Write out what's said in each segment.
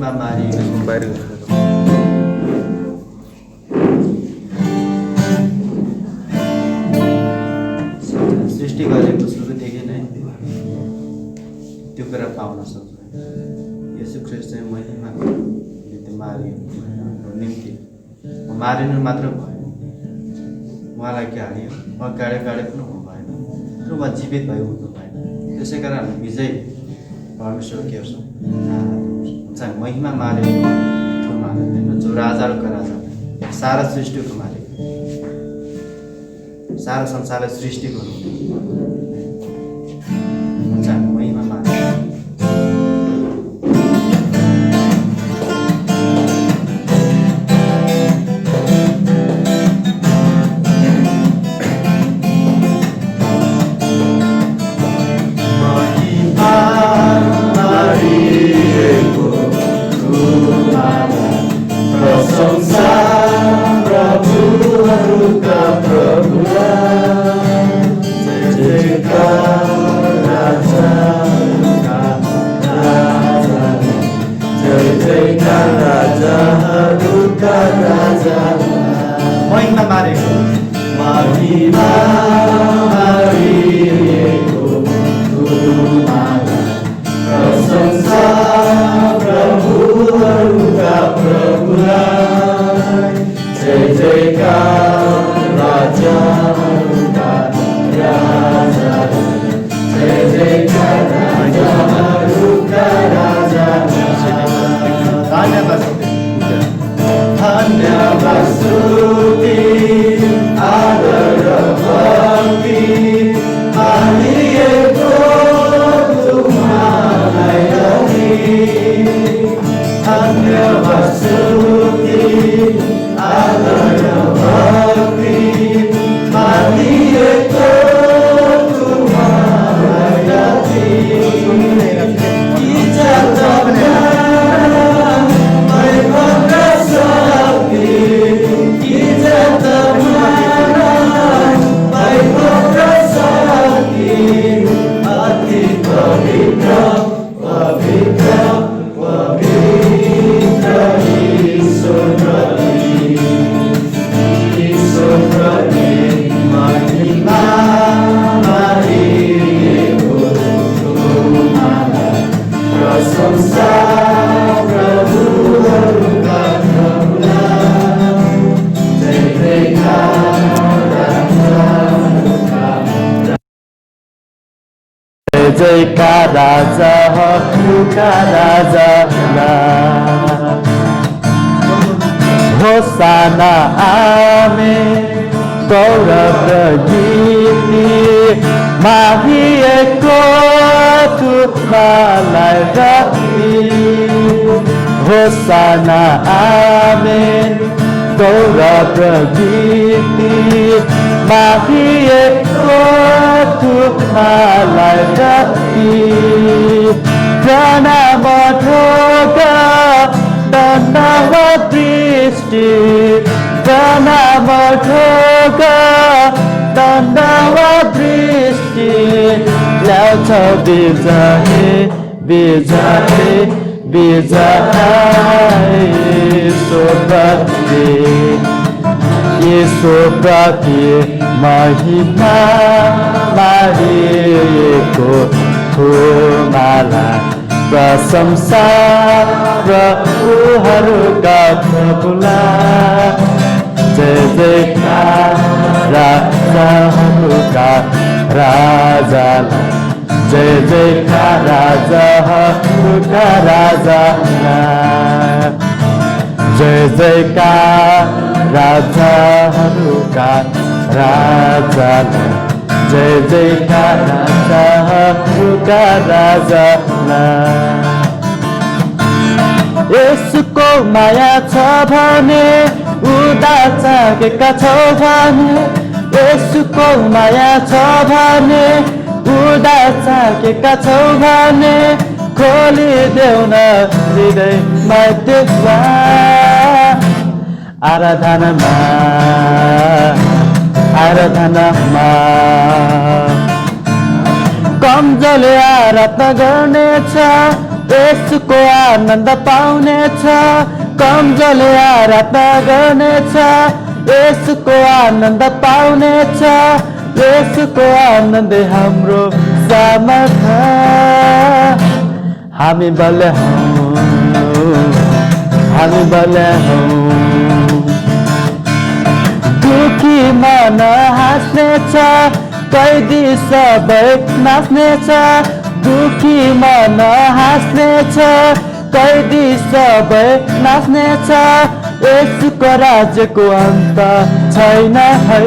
महिमा मारिएको बाहिर सृष्टि गरेको सुरुदेखि नै त्यो कुरा पाउन सक्छौँ। यसो ख्रीष्ट चाहिँ महिमाको निम्ति मारिएको निम्ति मारिनु मात्र भयो, उहाँलाई गाड्यो, गाडे पनि हुनु भएन, तर उहाँ जीवित भई हुनु भएन। त्यसै कारण हामी विजय परमेश्वर के हेर्छौँ, हुन्छ महिमा मारेको ठुलो मालिक होइन, जो राजाहरूको राजा, सारा सृष्टिको मालिक, सारा संसारलाई सृष्टि गर्नु हुन्छ महिमा मालिक। महिमा मारेको महिमा मारिएको तुम्हारा प्रशंसा प्रभुहरूका प्रभुलाई जय जयकार राजाहरूका राजा जय जयकार राजाहरूका राजा धन्यवाद धन्यवाद स्तुति आदर भक्ति मानिएको तुम्हालाई धन्यवाद स्तुति आदर भक्ति मानिएको तुम्हालाई जयकार राजा का राजा होसाना आमेन गौरव र गीति मागिएको तुम्हालाई राखी होसाना आमेन गौरव र गीति मागिएको तुम्हालाई राखी प्रणाम ढोका धन्यवाद दृष्टि प्रणाम ढोका धन्यवाद दृष्टि ल्याउँछ विजय विजय विजय सोप्रति यीशुप्रति महिमा मारिएको तुम्हालाई प्रशंसा प्रभुहरूका प्रभुलाई जय जयकार राजाहरूका राजालाई जय जयकार राजाहरूका राजालाई जय जयकार राजाहरूका राजालाई जय जयकार राजाहरूका राजालाई यसुको माया छ भने उदार चाहेका छौ भने यसुको माया छ भने उदार चाहेका छौ भने खोलिदेऊ न हृदयमा द्वार आराधनामा आराधनामा कमजोरले आराधना गर्नेछ यसुको आनन्द पाउनेछ कमजोरले आराधना गर्नेछ यसुको आनन्द पाउनेछ यसुको आनन्द हाम्रो सामर्थ हामी बल हौं दुखी मन हाँस्नेछ कैदी सबै नाच्नेछ दुखी मन हाँस्नेछ कैदी सबै नाच्नेछ यसुको राज्यको अन्त छैन है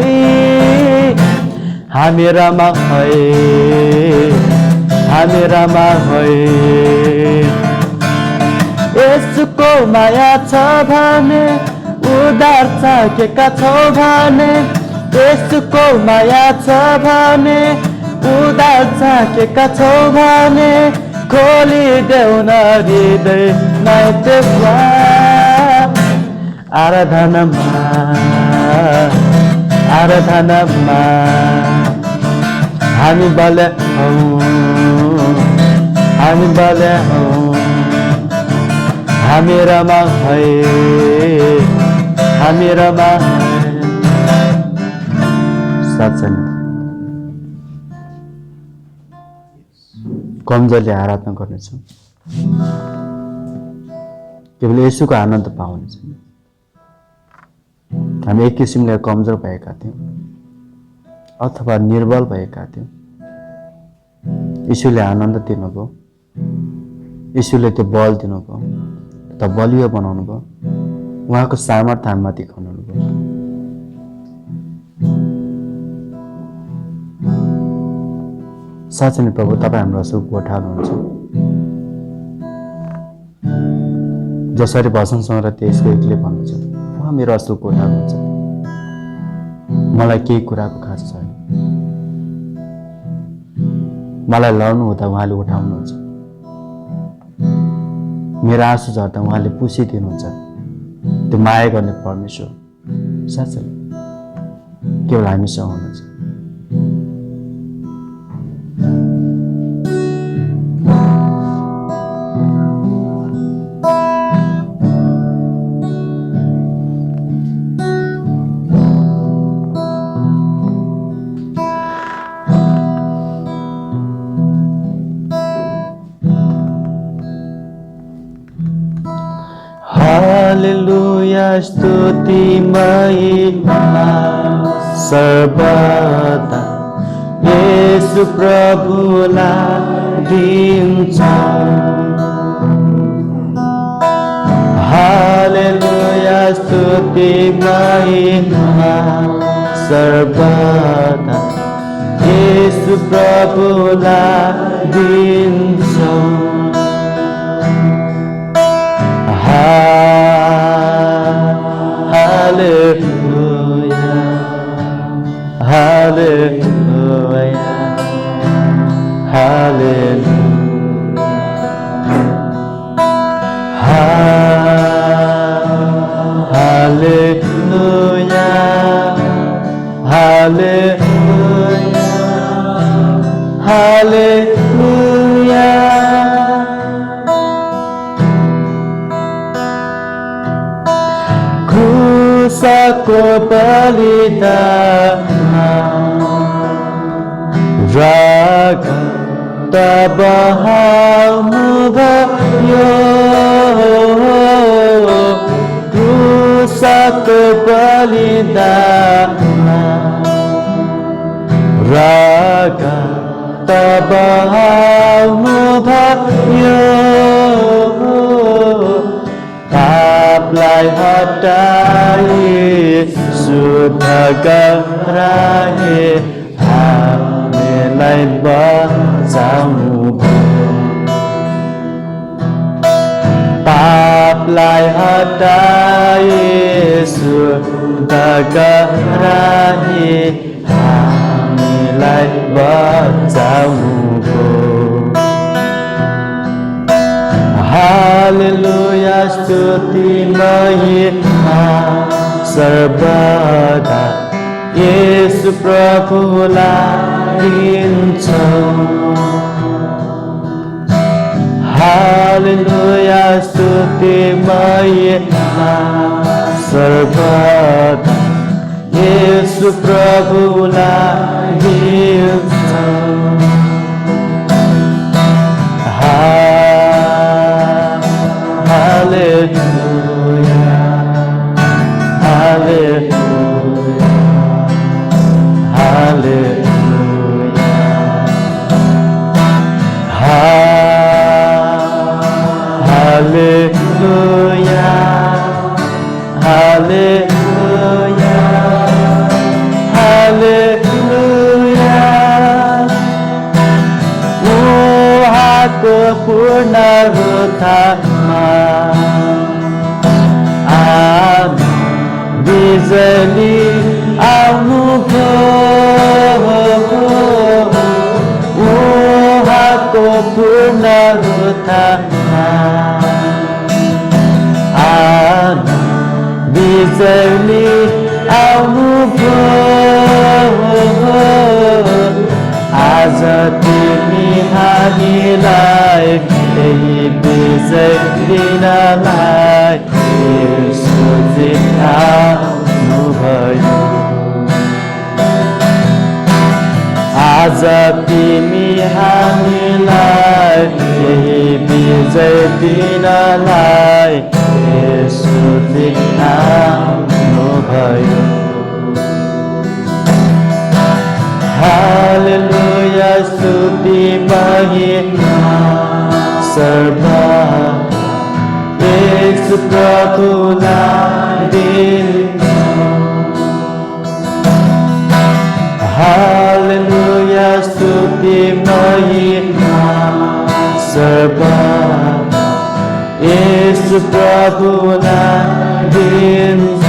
हामी रमा है यसुको माया छ भने उदार चाखेका छौ भने यसुको माया छ भने उदार चाखेका छौ भने खोलिदेऊ न हृदय नैतिकमा आराधनामा हामी बल हौं हामी रमा साँच्चै कमजोरले आराधना गर्नेछौँ केवल यसुको आनन्द पाउनेछ हामी एक किसिमले कमजोर भएका थियौँ अथवा निर्बल भएका थियौँ यीशुले आनन्द दिनुभयो यीशुले त्यो बल दिनुभयो त बलियो बनाउनु भयो उहाँको सामर्थ्य हामीमा देखाउनु भयो साँच्चै नै प्रभु तपाईँ हाम्रो असल कोठा हुनुहुन्छ जसरी भजन सङ्ग्रह 23 को 1 ले भन्नुहुन्छ उहाँ मेरो असल कोठा हुनुहुन्छ मलाई केही कुराको खाँचो छैन मलाई लड्नु हुँदा उहाँले उठाउनुहुन्छ मेरो आँसु झर्दा उहाँले पुसिदिनुहुन्छ त्यो माया गर्ने परमेश्वर साँच्चै केवल हामीसँग हुनुहुन्छ हालेलुया स्तुति महिमा सर्वदा येशू प्रभुलाई दिन्छ हालेलुया स्तुति महिमा सर्वदा येशू प्रभुलाई दिन्छ Hallelujah, hallelujah, hallelujah, hallelujah, hallelujah, hallelujah. Krusako balidaन raga tabahamu भयो krusako balidaन raga tabahamu भयो पापलाई हटाए शुद्ध गराए हामीलाई बचाउनु पापलाई हटाए शुद्ध गराए हामीलाई बचाउनु हालेलुया स्तुति महिमा सर्वदा येशू प्रभुलाई दिन्छौँ हालेलुया स्तुति महिमा सर्वदा येशू प्रभुलाई दिन्छ। हालेलुया हालेलुया हालेलुया हालेलुया हालेलुया हालेलुया उहाँको पूर्ण रूपमा बिजुली आउनुभयो उहाँको पूर्ण रूपमा बिजुली आउनुभयो आज तिमी हामीलाई त्यही विजय दिनलाई यसो जिताउनुभयो। आज तिमी हामीलाई त्यही विजय दिनलाई यसो जिताउनुभयो। हालेलुया स्तुति महिमा सर्वदा येशू प्रभुलाई दिन्छ। हालेलुया स्तुति महिमा सर्वदा येशू प्रभुलाई दिन्छ।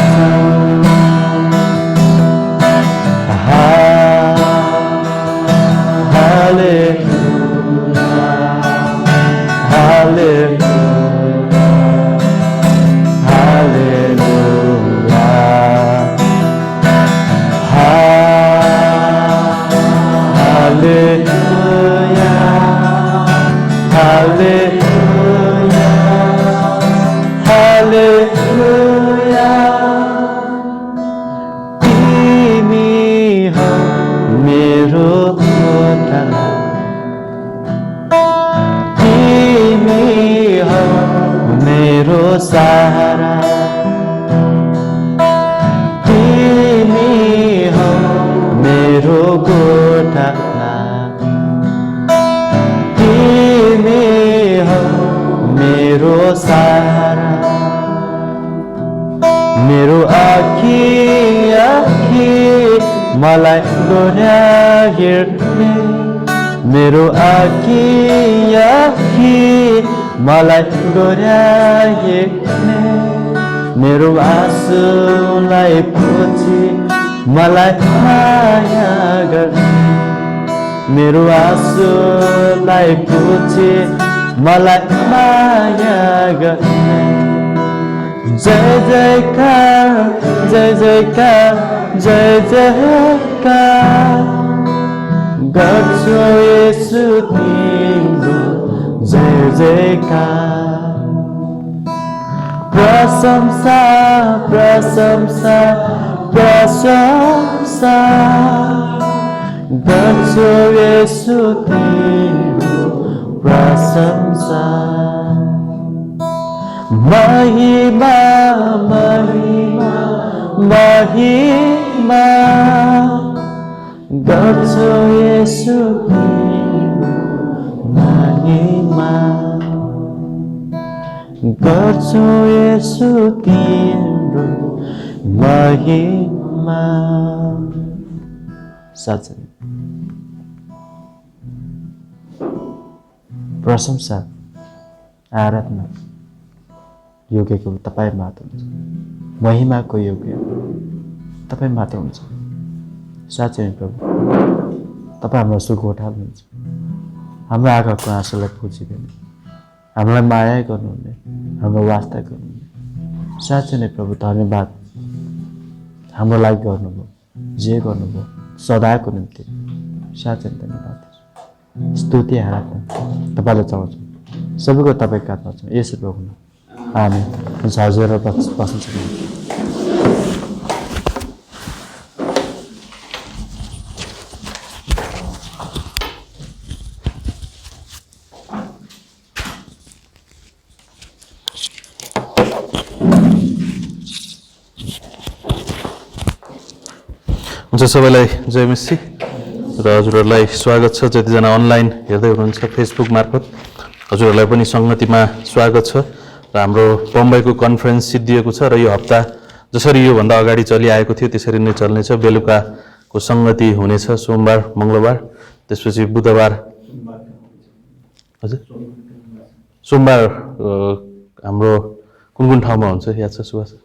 सहारा तिमी हौ मेरो गोठाला तिमी हौ मेरो सहारा मेरो आँखी मलाई गोरा हेर्ने मेरो आँखी मलाई गोरा हेर्ने मेरो आँसुलाई पोछी मलाई माया गर्ने मेरो आँसुलाई पोछी मलाई माया गर्ने जय जयकार जय जयकार जय जयकार गर्छु येशू तिम्रो जय जयकार प्रशंसा प्रशंसा प्रशंसा गर्छु येशू तिम्रो प्रशंसा महिमा महिमा महिमा गर्छु येशू तिम्रो महिमा गर्छु येशू तिम्रो महिमा। साँच्चै प्रशंसा आराधना योग्यको तपाईँ मात्र हुन्छ, महिमाको योग्य तपाईँ मात्र हुन्छ। साँच्चै नै प्रभु तपाईँ हाम्रो सुगोठा हुनुहुन्छ, हाम्रो आँखाको आँसुलाई पुछिदिनु, हामीलाई माया गर्नुहुने, हाम्रो वास्ता गर्नुहुने। साँच्चै नै प्रभु धन्यवाद हाम्रो लागि गर्नुभयो, जे गर्नुभयो सदाको निम्ति। साँच्चै धन्यवाद स्तुति आराधना तपाईँलाई चाहन्छु सबैको तपाईँको हातमा छ। यसो रोक्नु। आमेन। हुन्छ, हजुर बस्नु सक्नुहुन्छ। हुन्छ, सबैलाई जय मसी र हजुरहरूलाई स्वागत छ। जतिजना अनलाइन हेर्दै हुनुहुन्छ फेसबुक मार्फत हजुरहरूलाई पनि सङ्गतिमा स्वागत छ। र हाम्रो बम्बईको कन्फरेन्स सिद्धिएको छ र यो हप्ता जसरी योभन्दा अगाडि चलिआएको थियो त्यसरी नै चल्नेछ। बेलुकाको सङ्गति हुनेछ सोमबार मङ्गलबार, त्यसपछि बुधबार, हजुर सोमबार हाम्रो कुन ठाउँमा हुन्छ याद छ सुभाष?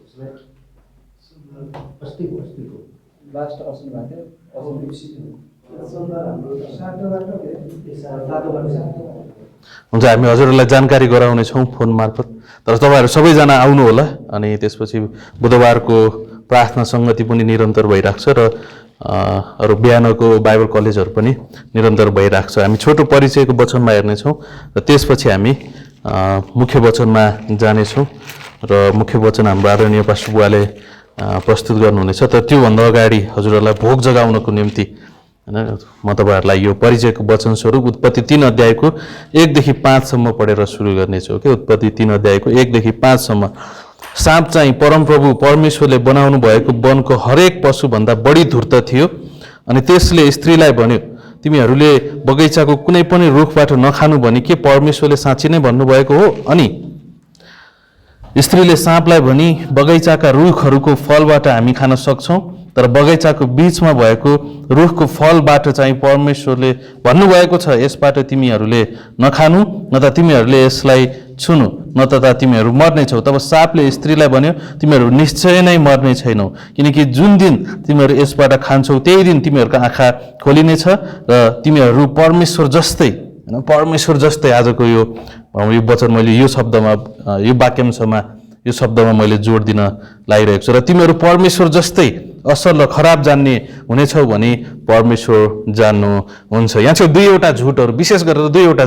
हुन्छ, हामी हजुरहरूलाई जानकारी गराउनेछौँ फोन मार्फत। तर तपाईँहरू सबैजना आउनु होला। अनि त्यसपछि बुधबारको प्रार्थना सङ्गति पनि निरन्तर भइरहेको छ र अरू बिहानको बाइबल कलेजहरू पनि निरन्तर भइरहेको छ। हामी छोटो परिचयको वचनमा हेर्नेछौँ र त्यसपछि हामी मुख्य वचनमा जानेछौँ र मुख्य वचन हाम्रो आदरणीय पास्टर बुवाले प्रस्तुत गर्नुहुनेछ। तर त्योभन्दा अगाडि हजुरहरूलाई भोग जगाउनको निम्ति हैन म तपाईँहरूलाई यो परिचयको वचन स्वरूप उत्पत्ति 3 अध्यायको 1 देखि 5 सम्म पढेर सुरु गर्नेछु। ओके, उत्पत्ति 3 अध्यायको 1 देखि 5 सम्म। साँप चाहिँ परमप्रभु परमेश्वरले बनाउनु भएको वनको हरेक पशुभन्दा बढी धूर्त थियो अनि त्यसले स्त्रीलाई भन्यो, तिमीहरूले बगैँचाको कुनै पनि रुखबाट नखानु भनी के परमेश्वरले साँच्चै नै भन्नुभएको हो? अनि स्त्रीले साँपलाई भनी, बगैँचाका रुखहरूको फलबाट हामी खान सक्छौँ, तर बगैँचाको बीचमा भएको रुखको फलबाट चाहिँ परमेश्वरले भन्नुभएको छ, यसबाट तिमीहरूले नखानु, न त तिमीहरूले यसलाई छुनु, न त तिमीहरू मर्नेछौ। तब साँपले स्त्रीलाई भन्यो, तिमीहरू निश्चय नै मर्ने छैनौ, किनकि जुन दिन तिमीहरू यसबाट खान्छौ त्यही दिन तिमीहरूको आँखा खोलिनेछ र तिमीहरू परमेश्वर जस्तै, हैन परमेश्वर जस्तै। आजको यो वचन मैले यो शब्दमा, यो वाक्यांशमा, यो शब्दमा मैले जोड दिन लागिरहेको छु। र तिमीहरू परमेश्वर जस्तै असल र खराब जान्ने हुनेछौ भने परमेश्वर जान्नुहुन्छ। यहाँ चाहिँ दुईवटा झुटहरू, विशेष गरेर दुईवटा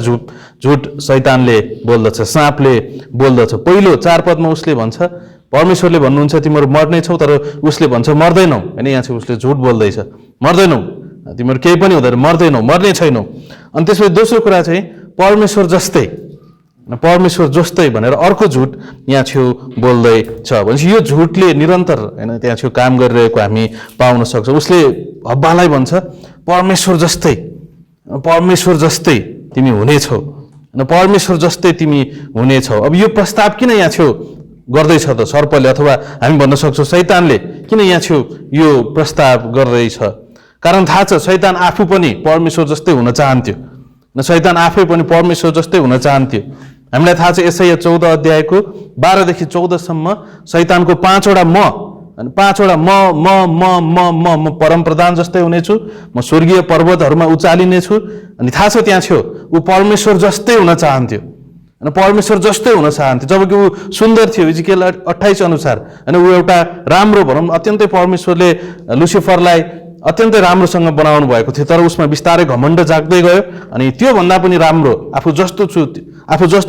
झुट शैतानले बोल्दछ, साँपले बोल्दछ। पहिलो 4 पदमा उसले भन्छ परमेश्वरले भन्नुहुन्छ तिमीहरू मर्नेछौ, तर उसले भन्छ मर्दैनौ। हैन, यहाँ चाहिँ उसले झुट बोल्दैछ, मर्दैनौ, तिमीहरू केही पनि हुँदैन, मर्दैनौ, मर्ने छैनौ। अनि त्यसपछि दोस्रो कुरा चाहिँ परमेश्वर जस्तै, परमेश्वर जस्तै भनेर अर्को झुट यहाँ छेउ बोल्दैछ। भनेपछि यो झुटले निरन्तर हैन त्यहाँ छेउ काम गरिरहेको हामी पाउन सक्छौँ। उसले हब्बालाई भन्छ परमेश्वर जस्तै, परमेश्वर जस्तै तिमी हुनेछौ, हैन परमेश्वर जस्तै तिमी हुनेछौ। अब यो प्रस्ताव किन यहाँ छेउ गर्दैछ त सर्पले, अथवा हामी भन्न सक्छौँ शैतानले किन यहाँ छेउ यो प्रस्ताव गर्दैछ? कारण थाहा छ, शैतान आफू पनि परमेश्वर जस्तै हुन चाहन्थ्यो, न शैतान आफै पनि परमेश्वर जस्तै हुन चाहन्थ्यो। हामीलाई थाहा छ यसैया 14 अध्यायको 12 देखि 14 सम्म शैतानको 5वटा म, अनि 5वटा म परमप्रधान जस्तै हुनेछु, म स्वर्गीय पर्वतहरूमा उचालिनेछु। अनि थाहा छ त्यहाँ छेउ ऊ परमेश्वर जस्तै हुन चाहन्थ्यो, अनि परमेश्वर जस्तै हुन चाहन्थ्यो। जबकि ऊ सुन्दर थियो इजिकेल 28 अनुसार, अनि ऊ एउटा राम्रो भनौँ अत्यन्तै परमेश्वरले लुसिफरलाई अत्यन्तै राम्रोसँग बनाउनु भएको थियो। तर उसमा बिस्तारै घमण्ड जाग्दै गयो अनि त्योभन्दा पनि राम्रो आफू जस्तो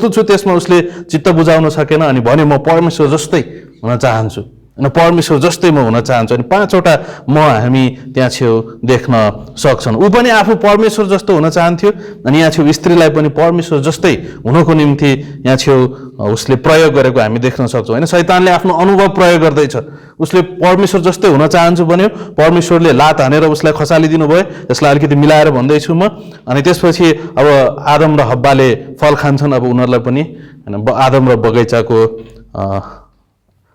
छु त्यसमा उसले चित्त बुझाउन सकेन अनि भन्यो म परमेश्वर जस्तै हुन चाहन्छु, अनि परमेश्वर जस्तै म हुन चाहन्छु। अनि 5वटा म हामी त्यहाँ छेउ देख्न सक्छौँ। ऊ पनि आफू परमेश्वर जस्तो हुन चाहन्थ्यो, अनि यहाँ छेउ स्त्रीलाई पनि परमेश्वर जस्तै हुनको निम्ति यहाँ छेउ उसले प्रयोग गरेको हामी देख्न सक्छौँ। होइन, शैतानले आफ्नो अनुभव प्रयोग गर्दैछ। उसले परमेश्वर जस्तै हुन चाहन्छु भन्यो, परमेश्वरले लात हानेर उसलाई खसालिदिनु भयो। यसलाई अलिकति मिलाएर भन्दैछु म। अनि त्यसपछि अब आदम र हब्बाले फल खान्छन्। अब उनीहरूलाई पनि आदम र बगैँचाको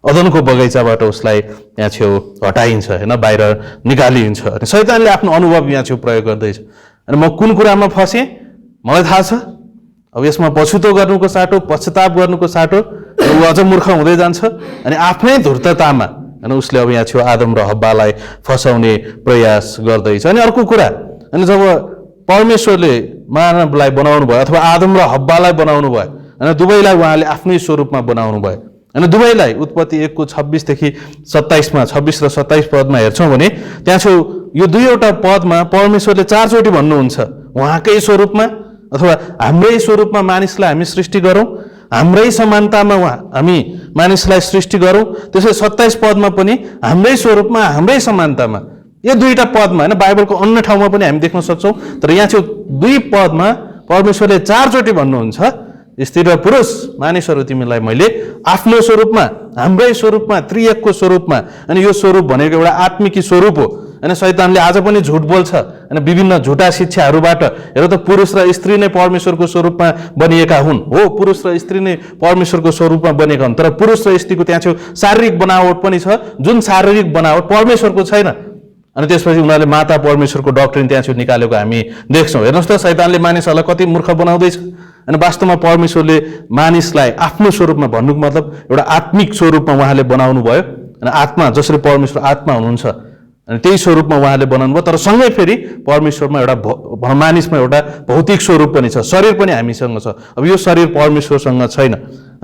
अदनको बगैँचाबाट उसलाई यहाँ छेउ हटाइन्छ, होइन बाहिर निकालिन्छ। अनि शैतानले आफ्नो अनुभव यहाँ छेउ प्रयोग गर्दैछ। अनि म कुन कुरामा फसेँ मलाई थाहा छ। अब यसमा पछुतो गर्नुको साटो, पश्चाताप गर्नुको साटो, ऊ अझ मूर्ख हुँदै जान्छ। अनि आफ्नै धूर्ततामा अनि उसले अब यहाँ छेउ आदम र हब्बालाई फसाउने प्रयास गर्दैछ। अनि अर्को कुरा, अनि जब परमेश्वरले मानवलाई बनाउनु भयो अथवा आदम र हब्बालाई बनाउनु भयो, होइन दुवैलाई उहाँले आफ्नै स्वरूपमा बनाउनु भयो। अनि दुवैलाई उत्पत्ति 1 को 26 देखि 27मा 26 र 27 पदमा हेर्छौँ भने त्यहाँ छेउ यो दुईवटा पदमा परमेश्वरले 4 चोटि भन्नुहुन्छ उहाँकै स्वरूपमा अथवा हाम्रै स्वरूपमा मानिसलाई हामी सृष्टि गरौँ, हाम्रै समानतामा हामी मानिसलाई सृष्टि गरौँ। त्यसै 27 पदमा पनि हाम्रै स्वरूपमा हाम्रै समानतामा, यो दुईटा पदमा होइन, बाइबलको अन्य ठाउँमा पनि हामी देख्न सक्छौँ। तर यहाँ चाहिँ 2 पदमा परमेश्वरले 4 चोटि भन्नुहुन्छ, स्त्री र पुरुष मानिसहरू तिमीलाई मैले आफ्नो स्वरूपमा, हाम्रै स्वरूपमा, त्रिएकको स्वरूपमा। अनि यो स्वरूप भनेको एउटा आत्मिकी स्वरूप हो। होइन शैतानले आज पनि झुट बोल्छ होइन, विभिन्न झुटा शिक्षाहरूबाट। हेर त, पुरुष र स्त्री नै परमेश्वरको स्वरूपमा बनिएका हुन्। हो, पुरुष र स्त्री नै परमेश्वरको स्वरूपमा बनेका हुन्, तर पुरुष र स्त्रीको त्यहाँ चाहिँ शारीरिक बनावट पनि छ, जुन शारीरिक बनावट परमेश्वरको छैन। अनि त्यसपछि उनीहरूले माता परमेश्वरको डक्ट्रिन त्यहाँ चाहिँ निकालेको हामी देख्छौँ। हेर्नुहोस् त, शैतानले मानिसहरूलाई कति मूर्ख बनाउँदैछ। अनि वास्तवमा परमेश्वरले मानिसलाई आफ्नो स्वरूपमा, भन्नुको मतलब एउटा आत्मिक स्वरूपमा उहाँले बनाउनु भयो। अनि आत्मा, जसरी परमेश्वर आत्मा हुनुहुन्छ, अनि त्यही स्वरूपमा उहाँले बनाउनु भयो। तर सँगै फेरि परमेश्वरमा एउटा, मानिसमा एउटा भौतिक स्वरूप पनि छ, शरीर पनि हामीसँग छ। अब यो शरीर परमेश्वरसँग छैन,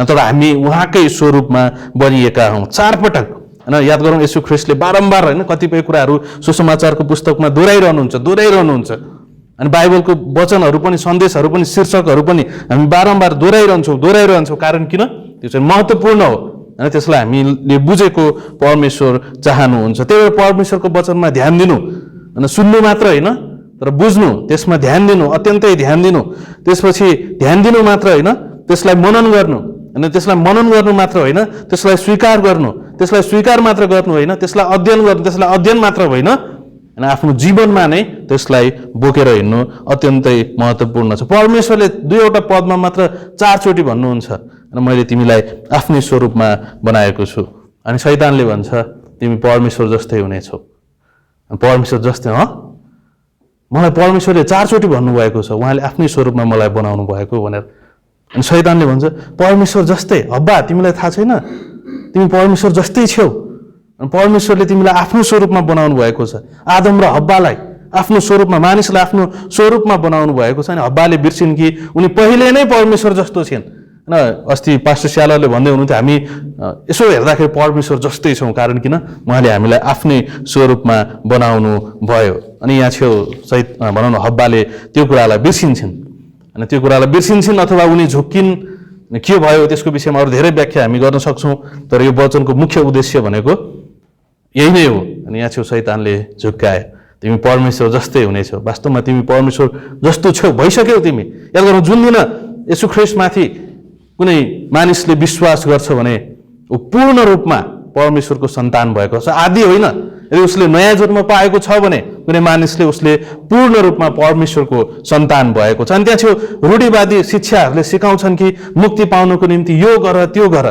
तर हामी उहाँकै स्वरूपमा बनिएका हौँ। 4 पटक होइन, याद गरौँ, येशू ख्रीष्टले बारम्बार होइन कतिपय कुराहरू सुसमाचारको पुस्तकमा दोहोऱ्याइरहनुहुन्छ। अनि बाइबलको वचनहरू पनि, सन्देशहरू पनि, शीर्षकहरू पनि हामी बारम्बार दोहोऱ्याइरहन्छौँ। कारण किन? त्यो चाहिँ महत्त्वपूर्ण हो। अनि त्यसलाई हामीले बुझेको परमेश्वर चाहनुहुन्छ। त्यही भएर परमेश्वरको वचनमा ध्यान दिनु, अनि सुन्नु मात्र होइन, तर बुझ्नु, त्यसमा ध्यान दिनु, अत्यन्तै ध्यान दिनु। त्यसपछि ध्यान दिनु मात्र होइन, त्यसलाई मनन गर्नु। अनि त्यसलाई मनन गर्नु मात्र होइन, त्यसलाई स्वीकार गर्नु। त्यसलाई स्वीकार मात्र गर्नु होइन, त्यसलाई अध्ययन गर्नु। त्यसलाई अध्ययन मात्र होइन, अनि आफ्नो जीवनमा नै त्यसलाई बोकेर हिँड्नु अत्यन्तै महत्त्वपूर्ण छ। परमेश्वरले 2वटा पदमा मात्र 4 चोटि भन्नुहुन्छ, अनि मैले तिमीलाई आफ्नै स्वरूपमा बनाएको छु। अनि शैतानले भन्छ, तिमी परमेश्वर जस्तै हुनेछौ। परमेश्वर जस्तै? मलाई परमेश्वरले 4 चोटि भन्नुभएको छ, उहाँले आफ्नै स्वरूपमा मलाई बनाउनु भएको भनेर। अनि शैतानले भन्छ, परमेश्वर जस्तै? हब्बा, तिमीलाई थाहा छैन? तिमी परमेश्वर जस्तै छेउ। परमेश्वरले तिमीलाई आफ्नो स्वरूपमा बनाउनु भएको छ। आदम र हब्बालाई आफ्नो स्वरूपमा, मानिसलाई आफ्नो स्वरूपमा बनाउनु भएको छ। अनि हब्बाले बिर्सिन् कि उनी पहिले नै परमेश्वर जस्तो छिन्। होइन, अस्ति पास्टर स्यालरले भन्दै हुनुहुन्थ्यो, हामी यसो हेर्दाखेरि परमेश्वर जस्तै छौँ। कारण किन? उहाँले हामीलाई आफ्नै स्वरूपमा बनाउनु भयो। अनि यहाँ छेउ भनौँ न, हब्बाले त्यो कुरालाई बिर्सिन्छन्। अनि त्यो कुरालाई बिर्सिन्छन् अथवा उनी झुक्किन्, के भयो त्यसको विषयमा अरू धेरै व्याख्या हामी गर्न सक्छौँ। तर यो वचनको मुख्य उद्देश्य भनेको यही नै हो। अनि यहाँ छेउ शैतानले झुक्काए, तिमी परमेश्वर जस्तै हुनेछौ। वास्तवमा तिमी परमेश्वर जस्तो छेउ, भइसक्यौ तिमी। याद गरौँ, जुन दिन येशू ख्रीष्टमाथि कुनै मानिसले विश्वास गर्छ भने ऊ पूर्ण रूपमा परमेश्वरको सन्तान भएको छ, आदि होइन। यदि उसले नयाँ जन्म पाएको छ भने कुनै मानिसले उसले पूर्ण रूपमा परमेश्वरको सन्तान भएको छ। अनि त्यहाँ छेउ रूढिवादी शिक्षाहरूले सिकाउँछन् कि मुक्ति पाउनको निम्ति यो गर, त्यो गर,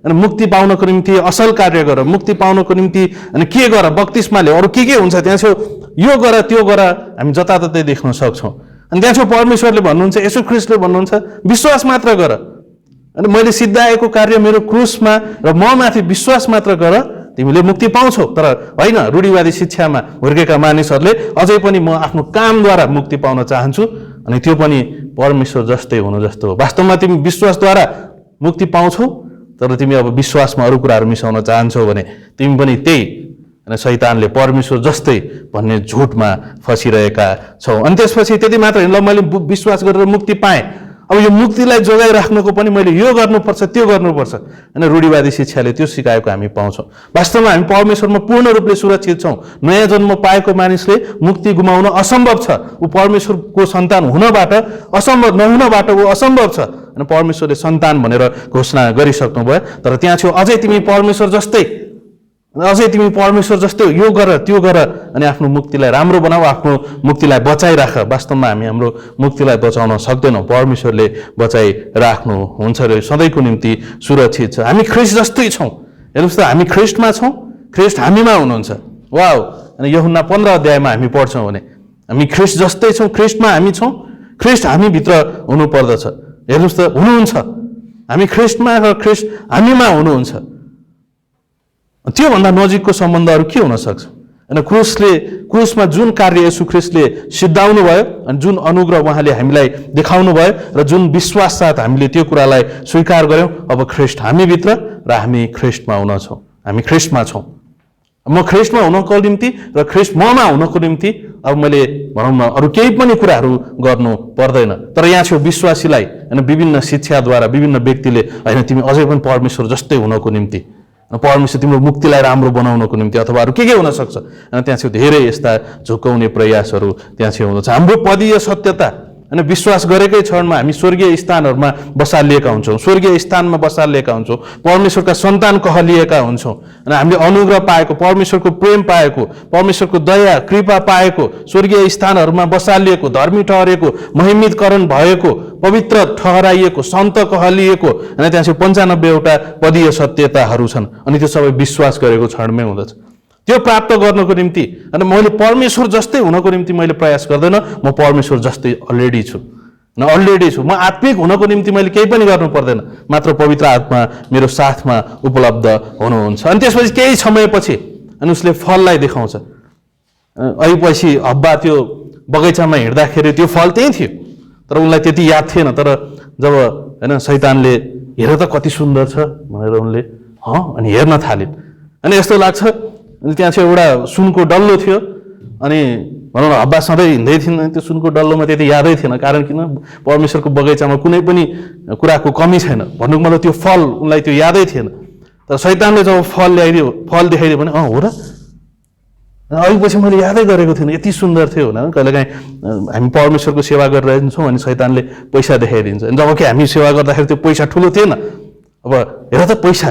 अनि मुक्ति पाउनको निम्ति असल कार्य गर, मुक्ति पाउनको निम्ति अनि के गर, बक्तिस्माले अरू के हुन्छ, त्यहाँ छेउ यो गर, त्यो गर, हामी जताततै देख्न सक्छौँ। अनि त्यहाँ छेउ परमेश्वरले भन्नुहुन्छ, येशू ख्रीष्टले भन्नुहुन्छ, विश्वास मात्र गर। अनि मैले सिद्धाएको कार्य मेरो क्रुसमा र म माथि विश्वास मात्र गर, तिमीले मुक्ति पाउँछौ। तर होइन, रूढिवादी शिक्षामा हुर्केका मानिसहरूले अझै पनि म आफ्नो कामद्वारा मुक्ति पाउन चाहन्छु, अनि त्यो पनि परमेश्वर जस्तै हुनु जस्तो हो। वास्तवमा तिमी विश्वासद्वारा मुक्ति पाउँछौ, तर तिमी अब विश्वासमा अरू कुराहरू मिसाउन चाहन्छौ भने तिमी पनि त्यही अनि शैतानले परमेश्वर जस्तै भन्ने झुटमा फसिरहेका छौ। अनि त्यसपछि त्यति मात्र होइन, ल मैले विश्वास गरेर मुक्ति पाएँ, अब यो मुक्तिलाई जोगाइराख्नको पनि मैले यो गर्नुपर्छ, त्यो गर्नुपर्छ। होइन, रूढिवादी शिक्षाले त्यो सिकाएको हामी पाउँछौँ। वास्तवमा हामी परमेश्वरमा पूर्ण रूपले सुरक्षित छौँ। नयाँ जन्म पाएको मानिसले मुक्ति गुमाउन असम्भव छ। ऊ परमेश्वरको सन्तान हुनबाट असम्भव, नहुनबाट ऊ असम्भव छ। अनि परमेश्वरले सन्तान भनेर घोषणा गरिसक्नु भयो। तर त्यहाँ छेउ अझै तिमी परमेश्वर जस्तै, अझै तिमी परमेश्वर जस्तै यो गर, त्यो गर, अनि आफ्नो मुक्तिलाई राम्रो बनाऊ, आफ्नो मुक्तिलाई बचाइराख। वास्तवमा हामी हाम्रो मुक्तिलाई बचाउन सक्दैनौँ, परमेश्वरले बचाइराख्नु हुन्छ र सधैँको निम्ति सुरक्षित छ। हामी ख्रीष्ट जस्तै छौँ। हेर्नुहोस् त, हामी ख्रीष्टमा छौँ, ख्रीष्ट हामीमा हुनुहुन्छ। वाउ! अनि यूहन्ना 15 अध्यायमा हामी पढ्छौँ भने हामी ख्रीष्ट जस्तै छौँ, ख्रीष्टमा हामी छौँ, ख्रीष्ट हामीभित्र हुनुपर्दछ। हेर्नुहोस् त, हुनुहुन्छ। हामी ख्रीष्टमा र ख्रीष्ट हामीमा हुनुहुन्छ। त्योभन्दा नजिकको सम्बन्ध अरू के हुन सक्छ? होइन, क्रुसमा जुन कार्य येशू ख्रीष्टले सिद्धाउनु भयो अनि जुन अनुग्रह उहाँले हामीलाई देखाउनु भयो र जुन विश्वास साथ हामीले त्यो कुरालाई स्वीकार गर्यौँ, अब ख्रीष्ट हामीभित्र र हामी ख्रीष्टमा हुन छौँ, हामी ख्रीष्टमा छौँ। म ख्रिस्टमा हुनको निम्ति र ख्रिस्ट ममा हुनको निम्ति अब मैले भनौँ न अरू केही पनि कुराहरू गर्नु पर्दैन। तर यहाँ छेउ विश्वासीलाई होइन विभिन्न शिक्षाद्वारा विभिन्न व्यक्तिले होइन तिमी अझै पनि परमेश्वर जस्तै हुनको निम्ति, परमेश्वर तिम्रो मुक्तिलाई राम्रो बनाउनको निम्ति अथवा अरू के हुनसक्छ होइन त्यहाँ छेउ धेरै यस्ता झुक्काउने प्रयासहरू त्यहाँ छेउ हुँदछ। हाम्रो पदीय सत्यता होइन विश्वास गरेकै क्षणमा हामी स्वर्गीय स्थानहरूमा बसालिएका हुन्छौँ, स्वर्गीय स्थानमा बसालिएका हुन्छौँ, परमेश्वरका सन्तान कहलिएका हुन्छौँ होइन हामीले अनुग्रह पाएको, परमेश्वरको प्रेम पाएको, परमेश्वरको दया कृपा पाएको, स्वर्गीय स्थानहरूमा बसालिएको, धर्मी ठहरेको, महिमितकरण भएको, पवित्र ठहराइएको, सन्त कहलिएको होइन त्यहाँ चाहिँ 95वटा पदीय सत्यताहरू छन्। अनि त्यो सबै विश्वास गरेको क्षणमै हुँदछ। त्यो प्राप्त गर्नको निम्ति अनि मैले परमेश्वर जस्तै हुनको निम्ति मैले प्रयास गर्दैन, म परमेश्वर जस्तै अलरेडी छु, अलरेडी छु। म आत्मिक हुनको निम्ति मैले केही पनि गर्नु पर्दैन, मात्र पवित्र आत्मा मेरो साथमा उपलब्ध हुनुहुन्छ। अनि त्यसपछि केही समयपछि अनि उसले फललाई देखाउँछ। अहिपछि हब्बा त्यो बगैँचामा हिँड्दाखेरि त्यो फल त्यही थियो, तर उनलाई त्यति याद थिएन। तर जब होइन शैतानले हेर त कति सुन्दर छ भनेर उनले अनि हेर्न थालिन्। अनि यस्तो लाग्छ अनि त्यहाँ चाहिँ एउटा सुनको डल्लो थियो अनि भनौँ न हब्बा सधैँ हिँड्दै थिएन, त्यो सुनको डल्लोमा त्यति यादै थिएन। कारण किन परमेश्वरको बगैँचामा कुनै पनि कुराको कमी छैन भन्नुको मतलब त्यो फल उनलाई त्यो यादै थिएन। तर शैतानले जब फल ल्याइदियो, फल देखाइदियो भने हो र अघिपछि मैले यादै गरेको थिएन, यति सुन्दर थियो होइन। कहिलेकाहीँ हामी परमेश्वरको सेवा गरिरहेछौँ अनि शैतानले पैसा देखाइदिन्छ। जबकि हामी सेवा गर्दाखेरि त्यो पैसा ठुलो थिएन। अब हेर त पैसा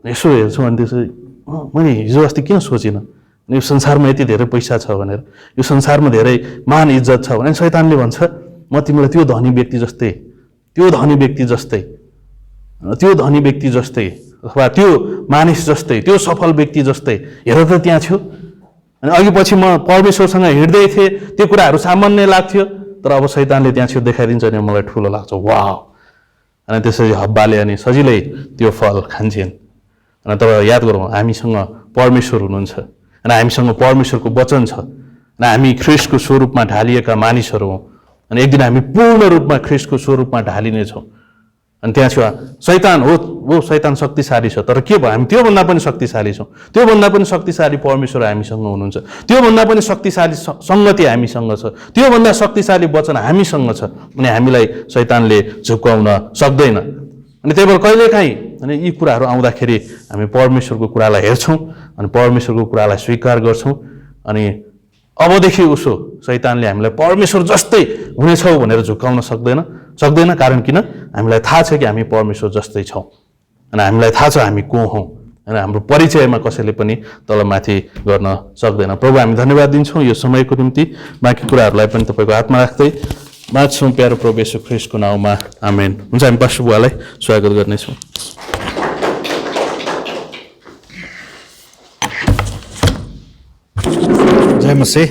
यसो हेर्छौँ अनि त्यसो मैले हिजो अस्ति किन सोचिनँ यो संसारमा यति धेरै पैसा छ भनेर, यो संसारमा धेरै मान इज्जत छ भने शैतानले भन्छ म तिमीलाई त्यो धनी व्यक्ति जस्तै, त्यो धनी व्यक्ति जस्तै, त्यो धनी व्यक्ति जस्तै अथवा त्यो मानिस जस्तै, त्यो सफल व्यक्ति जस्तै हेर त त्यहाँ थियो। अनि अघि पछि म परमेश्वरसँग हिँड्दै थिएँ, त्यो कुराहरू सामान्य लाग्थ्यो, तर अब शैतानले त्यहाँ छेउ देखाइदिन्छ अनि मलाई ठुलो लाग्छ, वाह। अनि त्यसरी हब्बाले अनि सजिलै त्यो फल खान्छन्। अनि तब याद गरौँ हामीसँग परमेश्वर हुनुहुन्छ अनि हामीसँग परमेश्वरको वचन छ अनि हामी ख्रिस्टको स्वरूपमा ढालिएका मानिसहरू हौँ अनि एक दिन हामी पूर्ण रूपमा ख्रिस्टको स्वरूपमा ढालिनेछौँ। अनि त्यहाँ छ शैतान हो शैतान शक्तिशाली छ, तर के भयो हामी त्योभन्दा पनि शक्तिशाली छौँ, त्योभन्दा पनि शक्तिशाली परमेश्वर हामीसँग हुनुहुन्छ, त्योभन्दा पनि शक्तिशाली सङ्गति हामीसँग छ, त्योभन्दा शक्तिशाली वचन हामीसँग छ। अनि हामीलाई शैतानले झुक्काउन सक्दैन। अनि त्यही भएर कहिलेकाहीँ अनि यी कुराहरू आउँदाखेरि हामी परमेश्वरको कुरालाई हेर्छौँ अनि परमेश्वरको कुरालाई स्वीकार गर्छौँ अनि अबदेखि उसो शैतानले हामीलाई परमेश्वर जस्तै हुनेछौ भनेर झुक्काउन सक्दैन। कारण किन हामीलाई थाहा छ कि हामी परमेश्वर जस्तै छौँ अनि हामीलाई थाहा छ हामी को हौँ अनि हाम्रो परिचयमा कसैले पनि तलमाथि गर्न सक्दैन। प्रभु हामी धन्यवाद दिन्छौँ यो समयको निम्ति, बाँकी कुराहरूलाई पनि तपाईँको हातमा राख्दै माग्छौँ प्यारो प्रभु येशू ख्रिस्टको नाउँमा, आमेन। हुन्छ हामी पास्टर बुवालाई स्वागत गर्नेछौँ। जय मसीह।